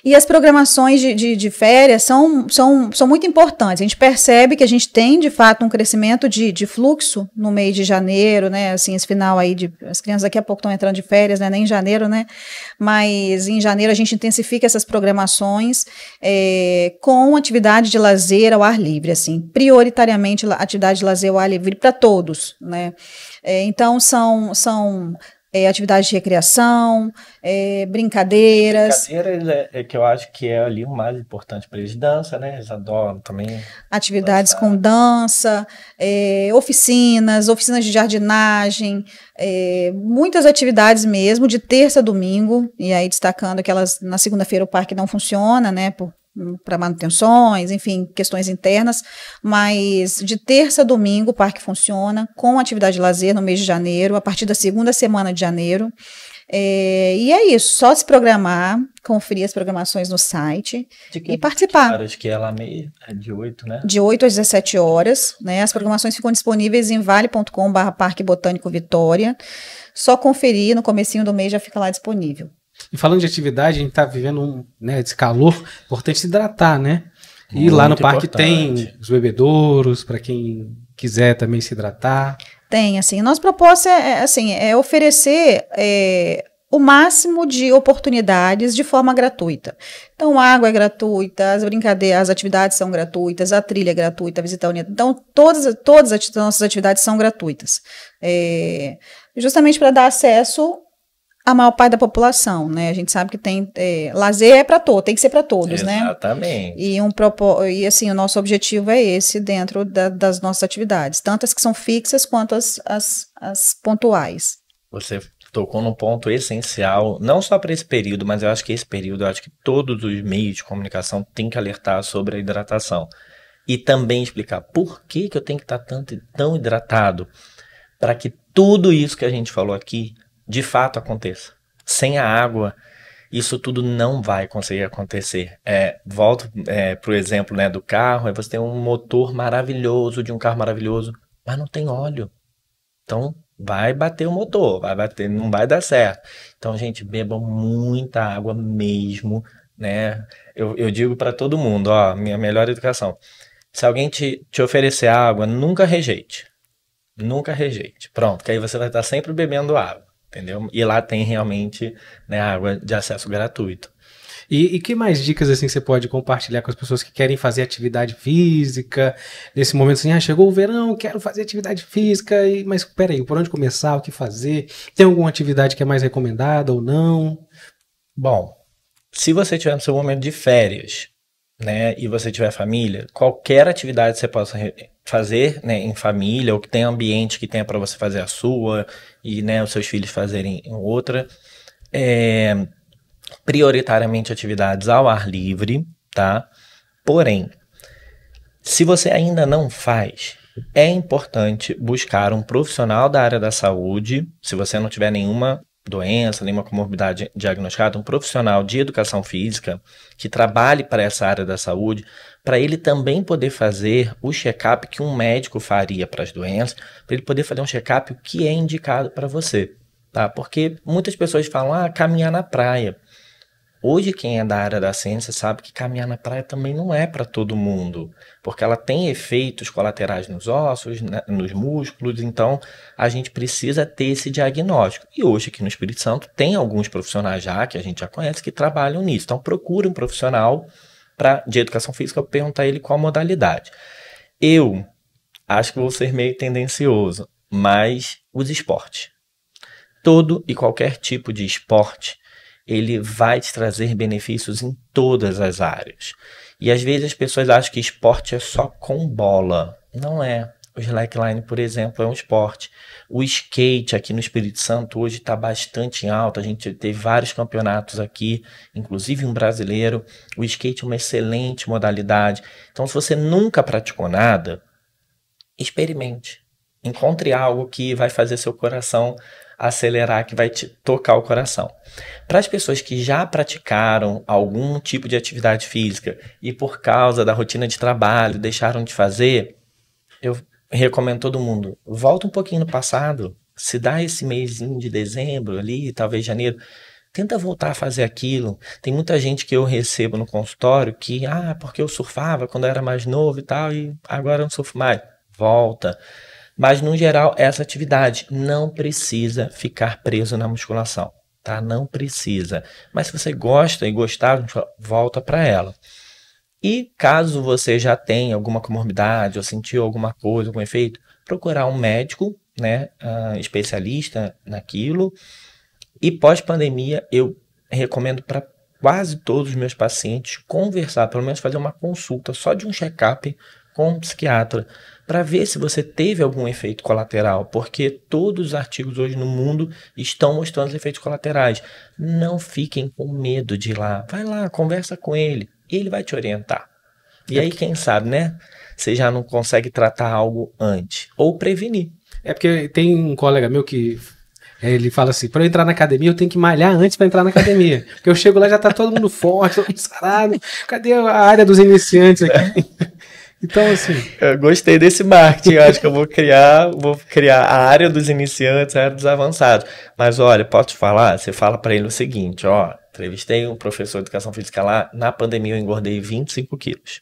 E as programações de férias são muito importantes. A gente percebe que a gente tem, de fato, um crescimento de fluxo no mês de janeiro, né? Assim, esse final aí as crianças daqui a pouco estão entrando de férias, né? Nem em janeiro, né? Mas em janeiro a gente intensifica essas programações com atividade de lazer ao ar livre, assim, prioritariamente atividade de lazer ao ar livre para todos, né? Então são atividades de recreação, brincadeiras. Brincadeiras é que eu acho que é ali o mais importante para eles. Dança, né? Eles adoram também. Atividades com dança, oficinas de jardinagem, muitas atividades mesmo, de terça a domingo, e aí destacando que na segunda-feira o parque não funciona, né, para manutenções, enfim, questões internas, mas de terça a domingo o parque funciona com atividade de lazer no mês de janeiro, a partir da segunda semana de janeiro, e é isso, só se programar, conferir as programações no site e participar. Acho que ela é de 8, né? De 8 às 17 horas, né? As programações ficam disponíveis em vale.com/Parque Botânico Vitória, só conferir, no comecinho do mês já fica lá disponível. E falando de atividade, a gente está vivendo esse calor, importante se hidratar, né? E muito lá no parque importante. tem os bebedouros, para quem quiser também se hidratar. Tem, assim, nossa proposta é oferecer o máximo de oportunidades de forma gratuita. Então, a água é gratuita, as brincadeiras, as atividades são gratuitas, a trilha é gratuita, a visita à unidade. Então, todas as nossas atividades são gratuitas. Justamente para dar acesso a maior parte da população, né? A gente sabe que lazer é para todos, tem que ser para todos, né? Exatamente. E assim, o nosso objetivo é esse dentro das nossas atividades, tanto as que são fixas quanto as pontuais. Você tocou num ponto essencial, não só para esse período, mas eu acho que todos os meios de comunicação têm que alertar sobre a hidratação. E também explicar por que eu tenho que estar tão hidratado. para que tudo isso que a gente falou aqui, de fato aconteça. Sem a água, isso tudo não vai conseguir acontecer. Volto para o exemplo, né, do carro, você tem um motor maravilhoso, de um carro maravilhoso, mas não tem óleo. Então, vai bater o motor, vai bater, não vai dar certo. Então, gente, bebam muita água mesmo, né? Eu digo para todo mundo, ó, minha melhor educação. Se alguém te oferecer água, nunca rejeite. Nunca rejeite. Pronto, que aí você vai estar sempre bebendo água, entendeu? E lá tem realmente, né, água de acesso gratuito. E que mais dicas assim você pode compartilhar com as pessoas que querem fazer atividade física? Nesse momento assim, chegou o verão, quero fazer atividade física, mas peraí, por onde começar, o que fazer? Tem alguma atividade que é mais recomendada ou não? Bom, se você estiver no seu momento de férias, né, e você tiver família, qualquer atividade que você possa fazer, né, em família, ou que tenha ambiente que tenha para você fazer a sua, e, né, os seus filhos fazerem outra, prioritariamente atividades ao ar livre, tá? Porém, se você ainda não faz, é importante buscar um profissional da área da saúde, se você não tiver nenhuma doença, nenhuma comorbidade diagnosticada, um profissional de educação física que trabalhe para essa área da saúde, para ele também poder fazer o check-up que um médico faria para as doenças, para ele poder fazer um check-up que é indicado para você, tá? Porque muitas pessoas falam, caminhar na praia. Hoje, quem é da área da ciência sabe que caminhar na praia também não é para todo mundo, porque ela tem efeitos colaterais nos ossos, nos músculos, então a gente precisa ter esse diagnóstico. E hoje, aqui no Espírito Santo, tem alguns profissionais já, que a gente já conhece, que trabalham nisso. Então, procure um profissional de educação física para perguntar a ele qual modalidade. Eu acho que vou ser meio tendencioso, mas os esportes. Todo e qualquer tipo de esporte, ele vai te trazer benefícios em todas as áreas. E às vezes as pessoas acham que esporte é só com bola. Não é. O slackline, por exemplo, é um esporte. O skate aqui no Espírito Santo hoje está bastante em alta. A gente teve vários campeonatos aqui, inclusive um brasileiro. O skate é uma excelente modalidade. Então, se você nunca praticou nada, experimente. Encontre algo que vai fazer seu coração acelerar, que vai te tocar o coração. Para as pessoas que já praticaram algum tipo de atividade física e por causa da rotina de trabalho deixaram de fazer, eu recomendo todo mundo, volta um pouquinho no passado, se dá esse mêsinho de dezembro ali, talvez janeiro, tenta voltar a fazer aquilo. Tem muita gente que eu recebo no consultório que, porque eu surfava quando eu era mais novo e tal, e agora eu não surfo mais. Volta. Mas, no geral, essa atividade não precisa ficar preso na musculação, tá? Não precisa. Mas se você gosta e gostar, volta para ela. E caso você já tenha alguma comorbidade ou sentiu alguma coisa, algum efeito, procurar um médico, né, especialista naquilo. E pós-pandemia, eu recomendo para quase todos os meus pacientes conversar, pelo menos fazer uma consulta só de um check-up com um psiquiatra, para ver se você teve algum efeito colateral, porque todos os artigos hoje no mundo estão mostrando os efeitos colaterais. Não fiquem com medo de ir lá. Vai lá, conversa com ele vai te orientar. E aí, quem sabe, né? Você já não consegue tratar algo antes, ou prevenir. É porque tem um colega meu que ele fala assim, para eu entrar na academia eu tenho que malhar antes para entrar na academia, porque eu chego lá já tá todo mundo forte, todo mundo sarado, cadê a área dos iniciantes aqui? Então, assim... Eu gostei desse marketing, eu acho que eu vou criar a área dos iniciantes, a área dos avançados. Mas, olha, posso te falar? Você fala para ele o seguinte, entrevistei um professor de educação física lá, na pandemia eu engordei 25 quilos.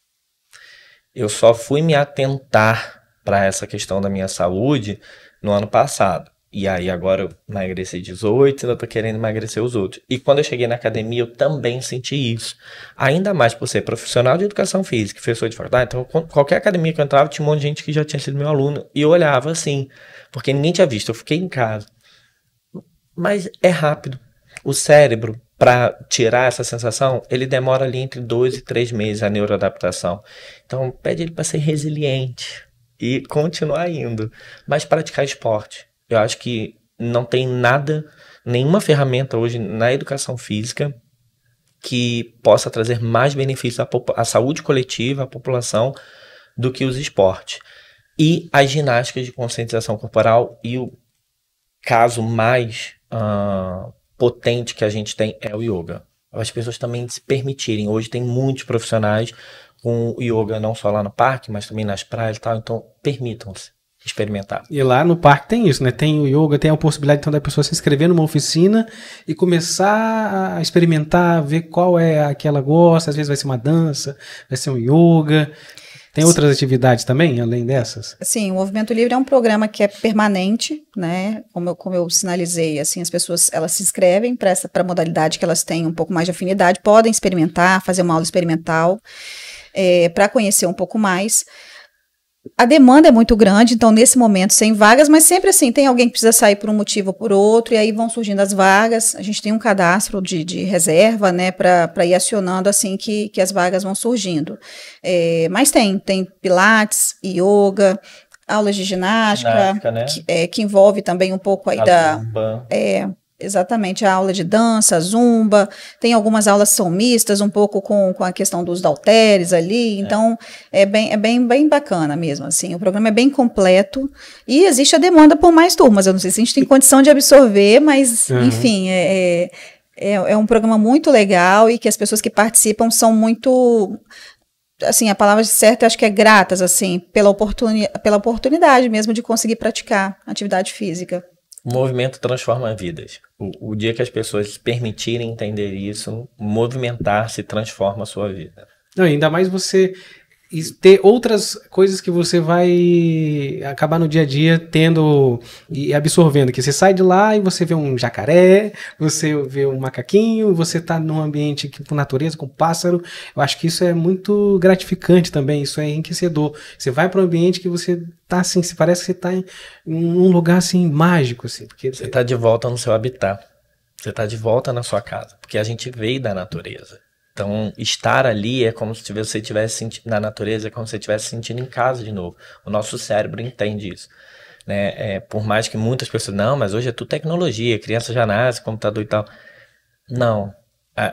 Eu só fui me atentar para essa questão da minha saúde no ano passado. E aí agora eu emagreci 18, ainda tô querendo emagrecer os outros. E quando eu cheguei na academia, eu também senti isso. Ainda mais por ser profissional de educação física, professor de faculdade. Então, qualquer academia que eu entrava, tinha um monte de gente que já tinha sido meu aluno. E eu olhava assim, porque ninguém tinha visto. Eu fiquei em casa. Mas é rápido. O cérebro, para tirar essa sensação, ele demora ali entre 2 e 3 meses a neuroadaptação. Então, pede ele para ser resiliente e continuar indo. Mas praticar esporte. Eu acho que não tem nenhuma ferramenta hoje na educação física que possa trazer mais benefícios à saúde coletiva, à população, do que os esportes. e as ginásticas de conscientização corporal. E o caso mais potente que a gente tem é o yoga. As pessoas também se permitirem. Hoje tem muitos profissionais com yoga, não só lá no parque, mas também nas praias e tal. Então, permitam-se experimentar. E lá no parque tem isso, né? Tem o yoga, tem a possibilidade então da pessoa se inscrever numa oficina e começar a experimentar, ver qual é a que ela gosta. Às vezes vai ser uma dança, vai ser um yoga. Tem outras atividades também, além dessas? Sim, o Movimento Livre é um programa que é permanente, né? Como eu sinalizei, assim, as pessoas elas se inscrevem para a modalidade que elas têm um pouco mais de afinidade, podem experimentar, fazer uma aula experimental, para conhecer um pouco mais. A demanda é muito grande, então nesse momento sem vagas, mas sempre assim, tem alguém que precisa sair por um motivo ou por outro, e aí vão surgindo as vagas. A gente tem um cadastro de reserva, né, para ir acionando assim que as vagas vão surgindo. Mas tem pilates, yoga, aulas de ginástica, né? que envolve também um pouco aí Zumba. Exatamente, a aula de dança, zumba, tem algumas aulas que são mistas, um pouco com a questão dos halteres ali, então é bem bacana mesmo, assim, o programa é bem completo e existe a demanda por mais turmas, eu não sei se a gente tem condição de absorver, mas enfim, é um programa muito legal e que as pessoas que participam são muito... Assim, a palavra certa, eu acho que é gratas, assim, pela oportunidade mesmo de conseguir praticar atividade física. O movimento transforma vidas. O dia que as pessoas se permitirem entender isso, movimentar-se transforma a sua vida. Não, ainda mais você ter outras coisas que você vai acabar no dia a dia tendo e absorvendo, que você sai de lá e você vê um jacaré, você vê um macaquinho, você tá num ambiente com natureza, com pássaro. Eu acho que isso é muito gratificante também, isso é enriquecedor. Você vai para um ambiente que você tá assim, parece que você tá em um lugar assim mágico, assim, porque você tá de volta no seu habitat. Você tá de volta na sua casa, porque a gente veio da natureza. Então, estar ali é como se você estivesse sentindo na natureza, é como se você estivesse sentindo em casa de novo. O nosso cérebro entende isso. Né? Por mais que muitas pessoas, não, mas hoje é tudo tecnologia, criança já nasce, computador e tal. Não.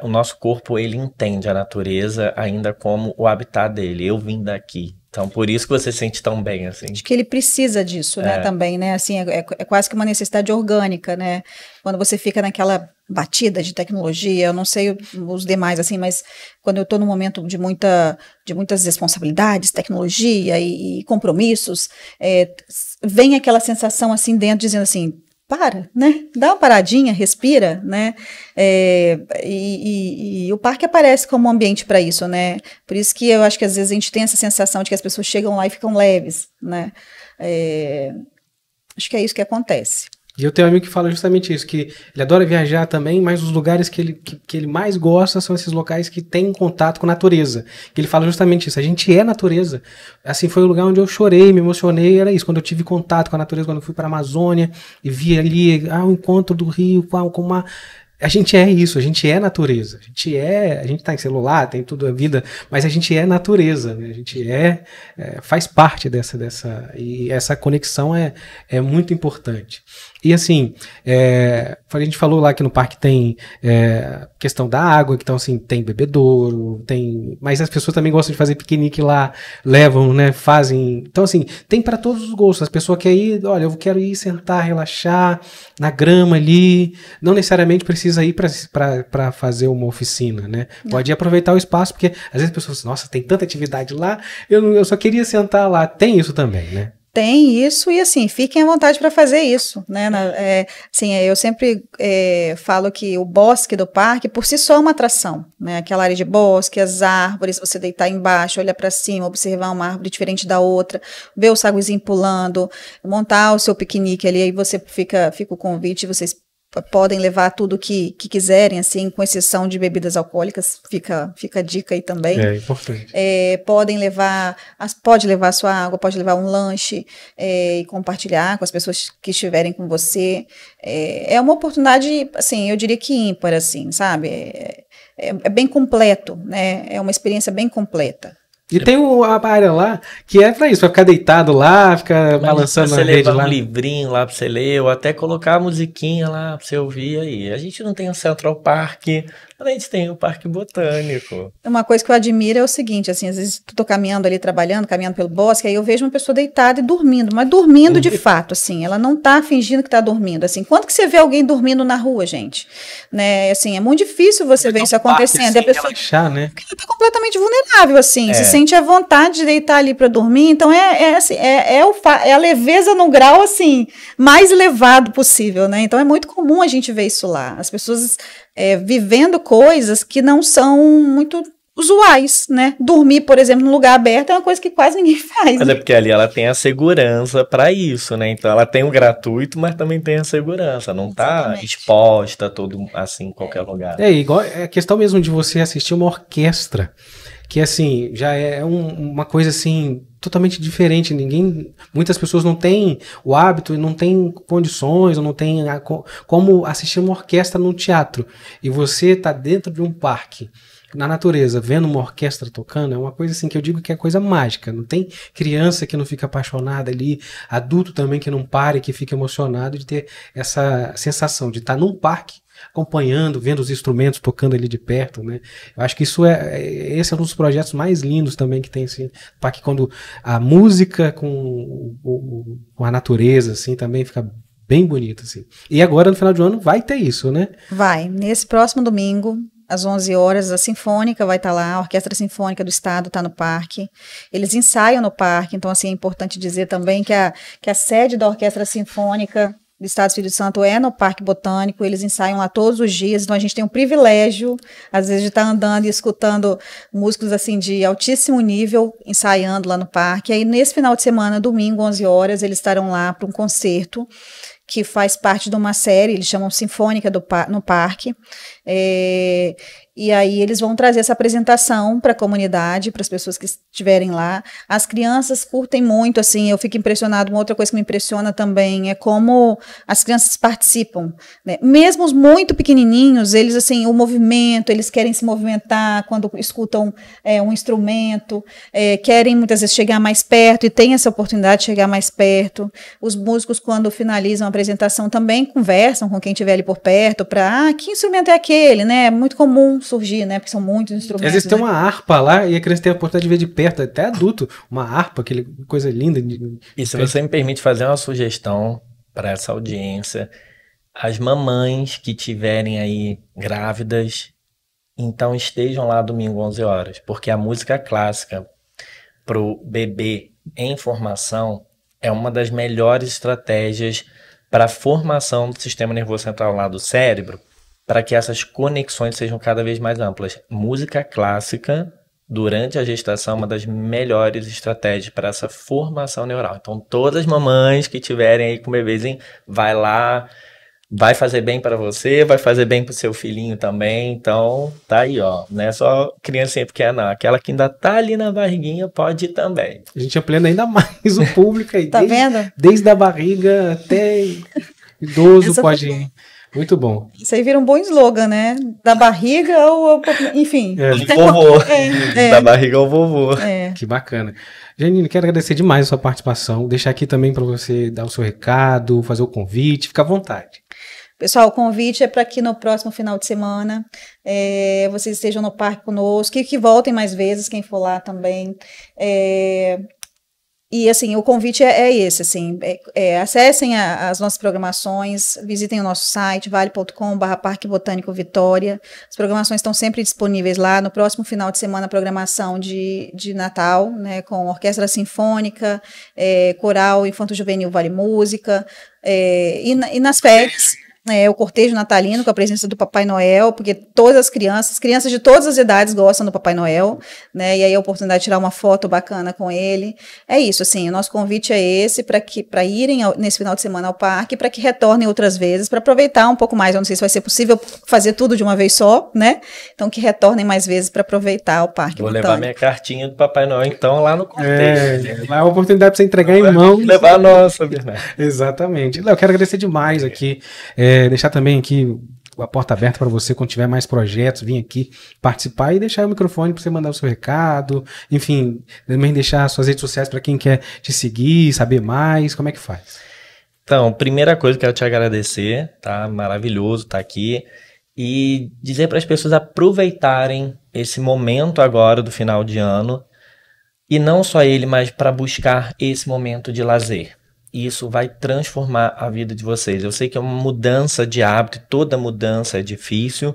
O nosso corpo, ele entende a natureza ainda como o habitat dele. Eu vim daqui. Então, por isso que você se sente tão bem, assim. Acho que ele precisa disso, né, também, né, assim, é quase que uma necessidade orgânica, né, quando você fica naquela batida de tecnologia, eu não sei os demais, assim, mas quando eu estou num momento de muitas responsabilidades, tecnologia e compromissos, vem aquela sensação, assim, dentro, dizendo assim, para, né? Dá uma paradinha, respira, né? E o parque aparece como um ambiente para isso, né? Por isso que eu acho que às vezes a gente tem essa sensação de que as pessoas chegam lá e ficam leves, né? Acho que é isso que acontece. E eu tenho um amigo que fala justamente isso, que ele adora viajar também, mas os lugares que ele mais gosta são esses locais que têm contato com a natureza. Que ele fala justamente isso, a gente é natureza. Assim, foi o lugar onde eu chorei, me emocionei, era isso, quando eu tive contato com a natureza, quando eu fui para a Amazônia e vi ali o encontro do rio com uma... A gente é isso, a gente é natureza, a gente tá em celular, tem tudo a vida, mas a gente é natureza, né? A gente faz parte dessa e essa conexão é muito importante. E assim, a gente falou lá que no parque tem questão da água, então assim, tem bebedouro, mas as pessoas também gostam de fazer piquenique lá, levam, né, fazem, então assim, tem para todos os gostos, as pessoas querem ir, olha, eu quero ir sentar, relaxar na grama ali, não necessariamente precisa ir para fazer uma oficina, né, pode aproveitar o espaço, porque às vezes as pessoas, nossa, tem tanta atividade lá, eu só queria sentar lá, tem isso também, né? Tem isso e assim, fiquem à vontade para fazer isso, né? Assim, eu sempre falo que o bosque do parque por si só é uma atração, né? Aquela área de bosque, as árvores, você deitar embaixo, olhar para cima, observar uma árvore diferente da outra, ver o saguizinho pulando, montar o seu piquenique ali, aí você fica o convite, vocês podem levar tudo que quiserem, assim, com exceção de bebidas alcoólicas, fica a dica aí também. É importante. Pode levar sua água, pode levar um lanche e compartilhar com as pessoas que estiverem com você. É uma oportunidade, assim, eu diria que ímpar, assim, sabe? É bem completo, né? É uma experiência bem completa. E tem a área lá que é pra isso, pra ficar deitado lá, ficar balançando na rede lá. Você levar um livrinho lá pra você ler, ou até colocar a musiquinha lá pra você ouvir aí. A gente não tem o Central Park, A gente tem o Parque Botânico. Uma coisa que eu admiro é o seguinte, assim, às vezes eu tô caminhando ali, trabalhando, caminhando pelo bosque, aí eu vejo uma pessoa deitada e dormindo, mas dormindo de fato, assim, ela não tá fingindo que tá dormindo, assim. Quando que você vê alguém dormindo na rua, gente? Né, assim, é muito difícil você ver isso acontecendo. E a pessoa relaxar, né? tá completamente vulnerável, assim, se sente à vontade de deitar ali para dormir, então assim, é a leveza no grau, assim, mais elevado possível, né? Então é muito comum a gente ver isso lá, as pessoas vivendo coisas que não são muito usuais, né? Dormir, por exemplo, num lugar aberto é uma coisa que quase ninguém faz. Mas né? é porque ali ela tem a segurança para isso, né? Então ela tem o gratuito, mas também tem a segurança. Não tá Exatamente. exposta todo assim em qualquer lugar. Igual é a questão mesmo de você assistir uma orquestra, que assim, já é uma coisa assim totalmente diferente. Muitas pessoas não têm o hábito e não têm condições, ou não têm como assistir uma orquestra num teatro. E você tá dentro de um parque, na natureza, vendo uma orquestra tocando, é uma coisa assim que eu digo que é coisa mágica. Não tem criança que não fica apaixonada ali, adulto também que não para e que fica emocionado de ter essa sensação de estar num parque acompanhando, vendo os instrumentos tocando ali de perto, né? Eu acho que esse é um dos projetos mais lindos também que tem assim, parque, quando a música com a natureza assim também fica bem bonito assim. E agora no final do ano vai ter isso, né? Vai, nesse próximo domingo, às 11 horas, a Sinfônica vai estar lá, a Orquestra Sinfônica do Estado está no parque. Eles ensaiam no parque, então assim, é importante dizer também que a sede da Orquestra Sinfônica do Estado do Espírito Santo é no Parque Botânico, eles ensaiam lá todos os dias, então a gente tem o privilégio, às vezes, de estar andando e escutando músicos assim de altíssimo nível, ensaiando lá no parque. Aí nesse final de semana, domingo, 11 horas, eles estarão lá para um concerto que faz parte de uma série, eles chamam Sinfônica no Parque, e aí eles vão trazer essa apresentação para a comunidade, para as pessoas que estiverem lá. As crianças curtem muito, assim, eu fico impressionado. Uma outra coisa que me impressiona também é como as crianças participam, né? Mesmo os muito pequenininhos, eles, assim, o movimento, eles querem se movimentar quando escutam um instrumento, querem muitas vezes chegar mais perto e tem essa oportunidade de chegar mais perto. Os músicos, quando finalizam a apresentação, também conversam com quem estiver ali por perto para, que instrumento é aquele, né? É muito comum surgir, né? Porque são muitos instrumentos. Às vezes tem uma harpa lá e a criança tem a oportunidade de ver de perto, até adulto, uma harpa, aquele coisa linda. E se você me permite fazer uma sugestão para essa audiência, as mamães que tiverem aí grávidas, então estejam lá domingo 11 horas, porque a música clássica pro bebê em formação é uma das melhores estratégias para a formação do sistema nervoso central lá do cérebro, para que essas conexões sejam cada vez mais amplas. Música clássica, durante a gestação, é uma das melhores estratégias para essa formação neural. Então, todas as mamães que tiverem aí com o bebezinho, vai lá, vai fazer bem para você, vai fazer bem para o seu filhinho também. Então, tá aí, ó. Não é só criancinha pequena, não. Aquela que ainda tá ali na barriguinha pode ir também. A gente ampliando ainda mais o público aí. Tá vendo? Desde a barriga até idoso pode ir. Muito bom. Isso aí vira um bom slogan, né? Da barriga enfim. Vovô. Da barriga ao vovô. Que bacana. Janine, quero agradecer demais a sua participação. Deixar aqui também para você dar o seu recado, fazer o convite. Fica à vontade. Pessoal, o convite é para que no próximo final de semana vocês estejam no parque conosco e que voltem mais vezes, quem for lá também. E, assim, o convite é esse, assim, acessem as nossas programações, visitem o nosso site, vale.com/Parque Botânico Vitória. As programações estão sempre disponíveis lá. No próximo final de semana, programação de Natal, né, com orquestra sinfônica, coral infanto-juvenil Vale Música, e nas férias, o cortejo natalino com a presença do Papai Noel, porque todas as crianças de todas as idades gostam do Papai Noel, né? E aí a oportunidade de tirar uma foto bacana com ele. É isso, assim, o nosso convite é esse, para irem nesse final de semana ao parque, para que retornem outras vezes, para aproveitar um pouco mais. Eu não sei se vai ser possível fazer tudo de uma vez só, né? Então que retornem mais vezes para aproveitar o parque. Vou levar minha cartinha do Papai Noel, então, lá no cortejo. Lá é a oportunidade para você entregar em mãos. Levar a nossa, Bernardo. Exatamente. Eu quero agradecer demais aqui. Deixar também aqui a porta aberta para você, quando tiver mais projetos, vir aqui participar e deixar o microfone para você mandar o seu recado, enfim, também deixar suas redes sociais para quem quer te seguir, saber mais, como é que faz? Então, primeira coisa, quero te agradecer, tá? Maravilhoso estar aqui. e dizer para as pessoas aproveitarem esse momento agora do final de ano, e não só ele, mas para buscar esse momento de lazer. E isso vai transformar a vida de vocês. Eu sei que é uma mudança de hábito, toda mudança é difícil,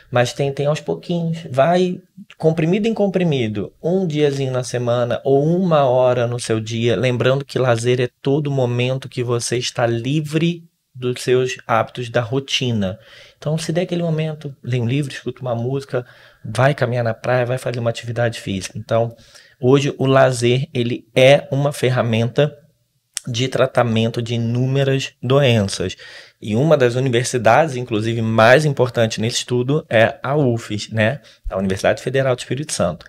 mas tentem aos pouquinhos. Vai comprimido em comprimido, um diazinho na semana ou 1 hora no seu dia, lembrando que lazer é todo momento que você está livre dos seus hábitos da rotina. Então, se der aquele momento, lê um livro, escuta uma música, vai caminhar na praia, vai fazer uma atividade física. Então, hoje o lazer, ele é uma ferramenta de tratamento de inúmeras doenças. E uma das universidades, inclusive, mais importante nesse estudo é a UFES, né? A Universidade Federal do Espírito Santo.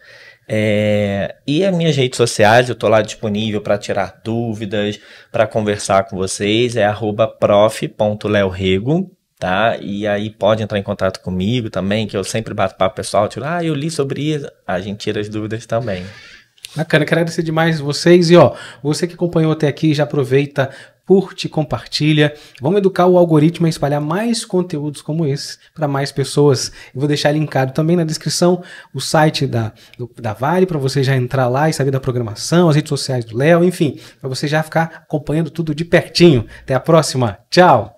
E as minhas redes sociais, eu estou lá disponível para tirar dúvidas, para conversar com vocês, é @prof.leorego, tá? E aí pode entrar em contato comigo também, que eu sempre bato papo pessoal, tipo, eu li sobre isso, a gente tira as dúvidas também. Bacana, quero agradecer demais vocês. E ó, você que acompanhou até aqui, já aproveita, curte, compartilha. Vamos educar o algoritmo a espalhar mais conteúdos como esse para mais pessoas. Eu vou deixar linkado também na descrição o site da Vale, para você já entrar lá e saber da programação, as redes sociais do Léo, enfim, para você já ficar acompanhando tudo de pertinho. Até a próxima. Tchau!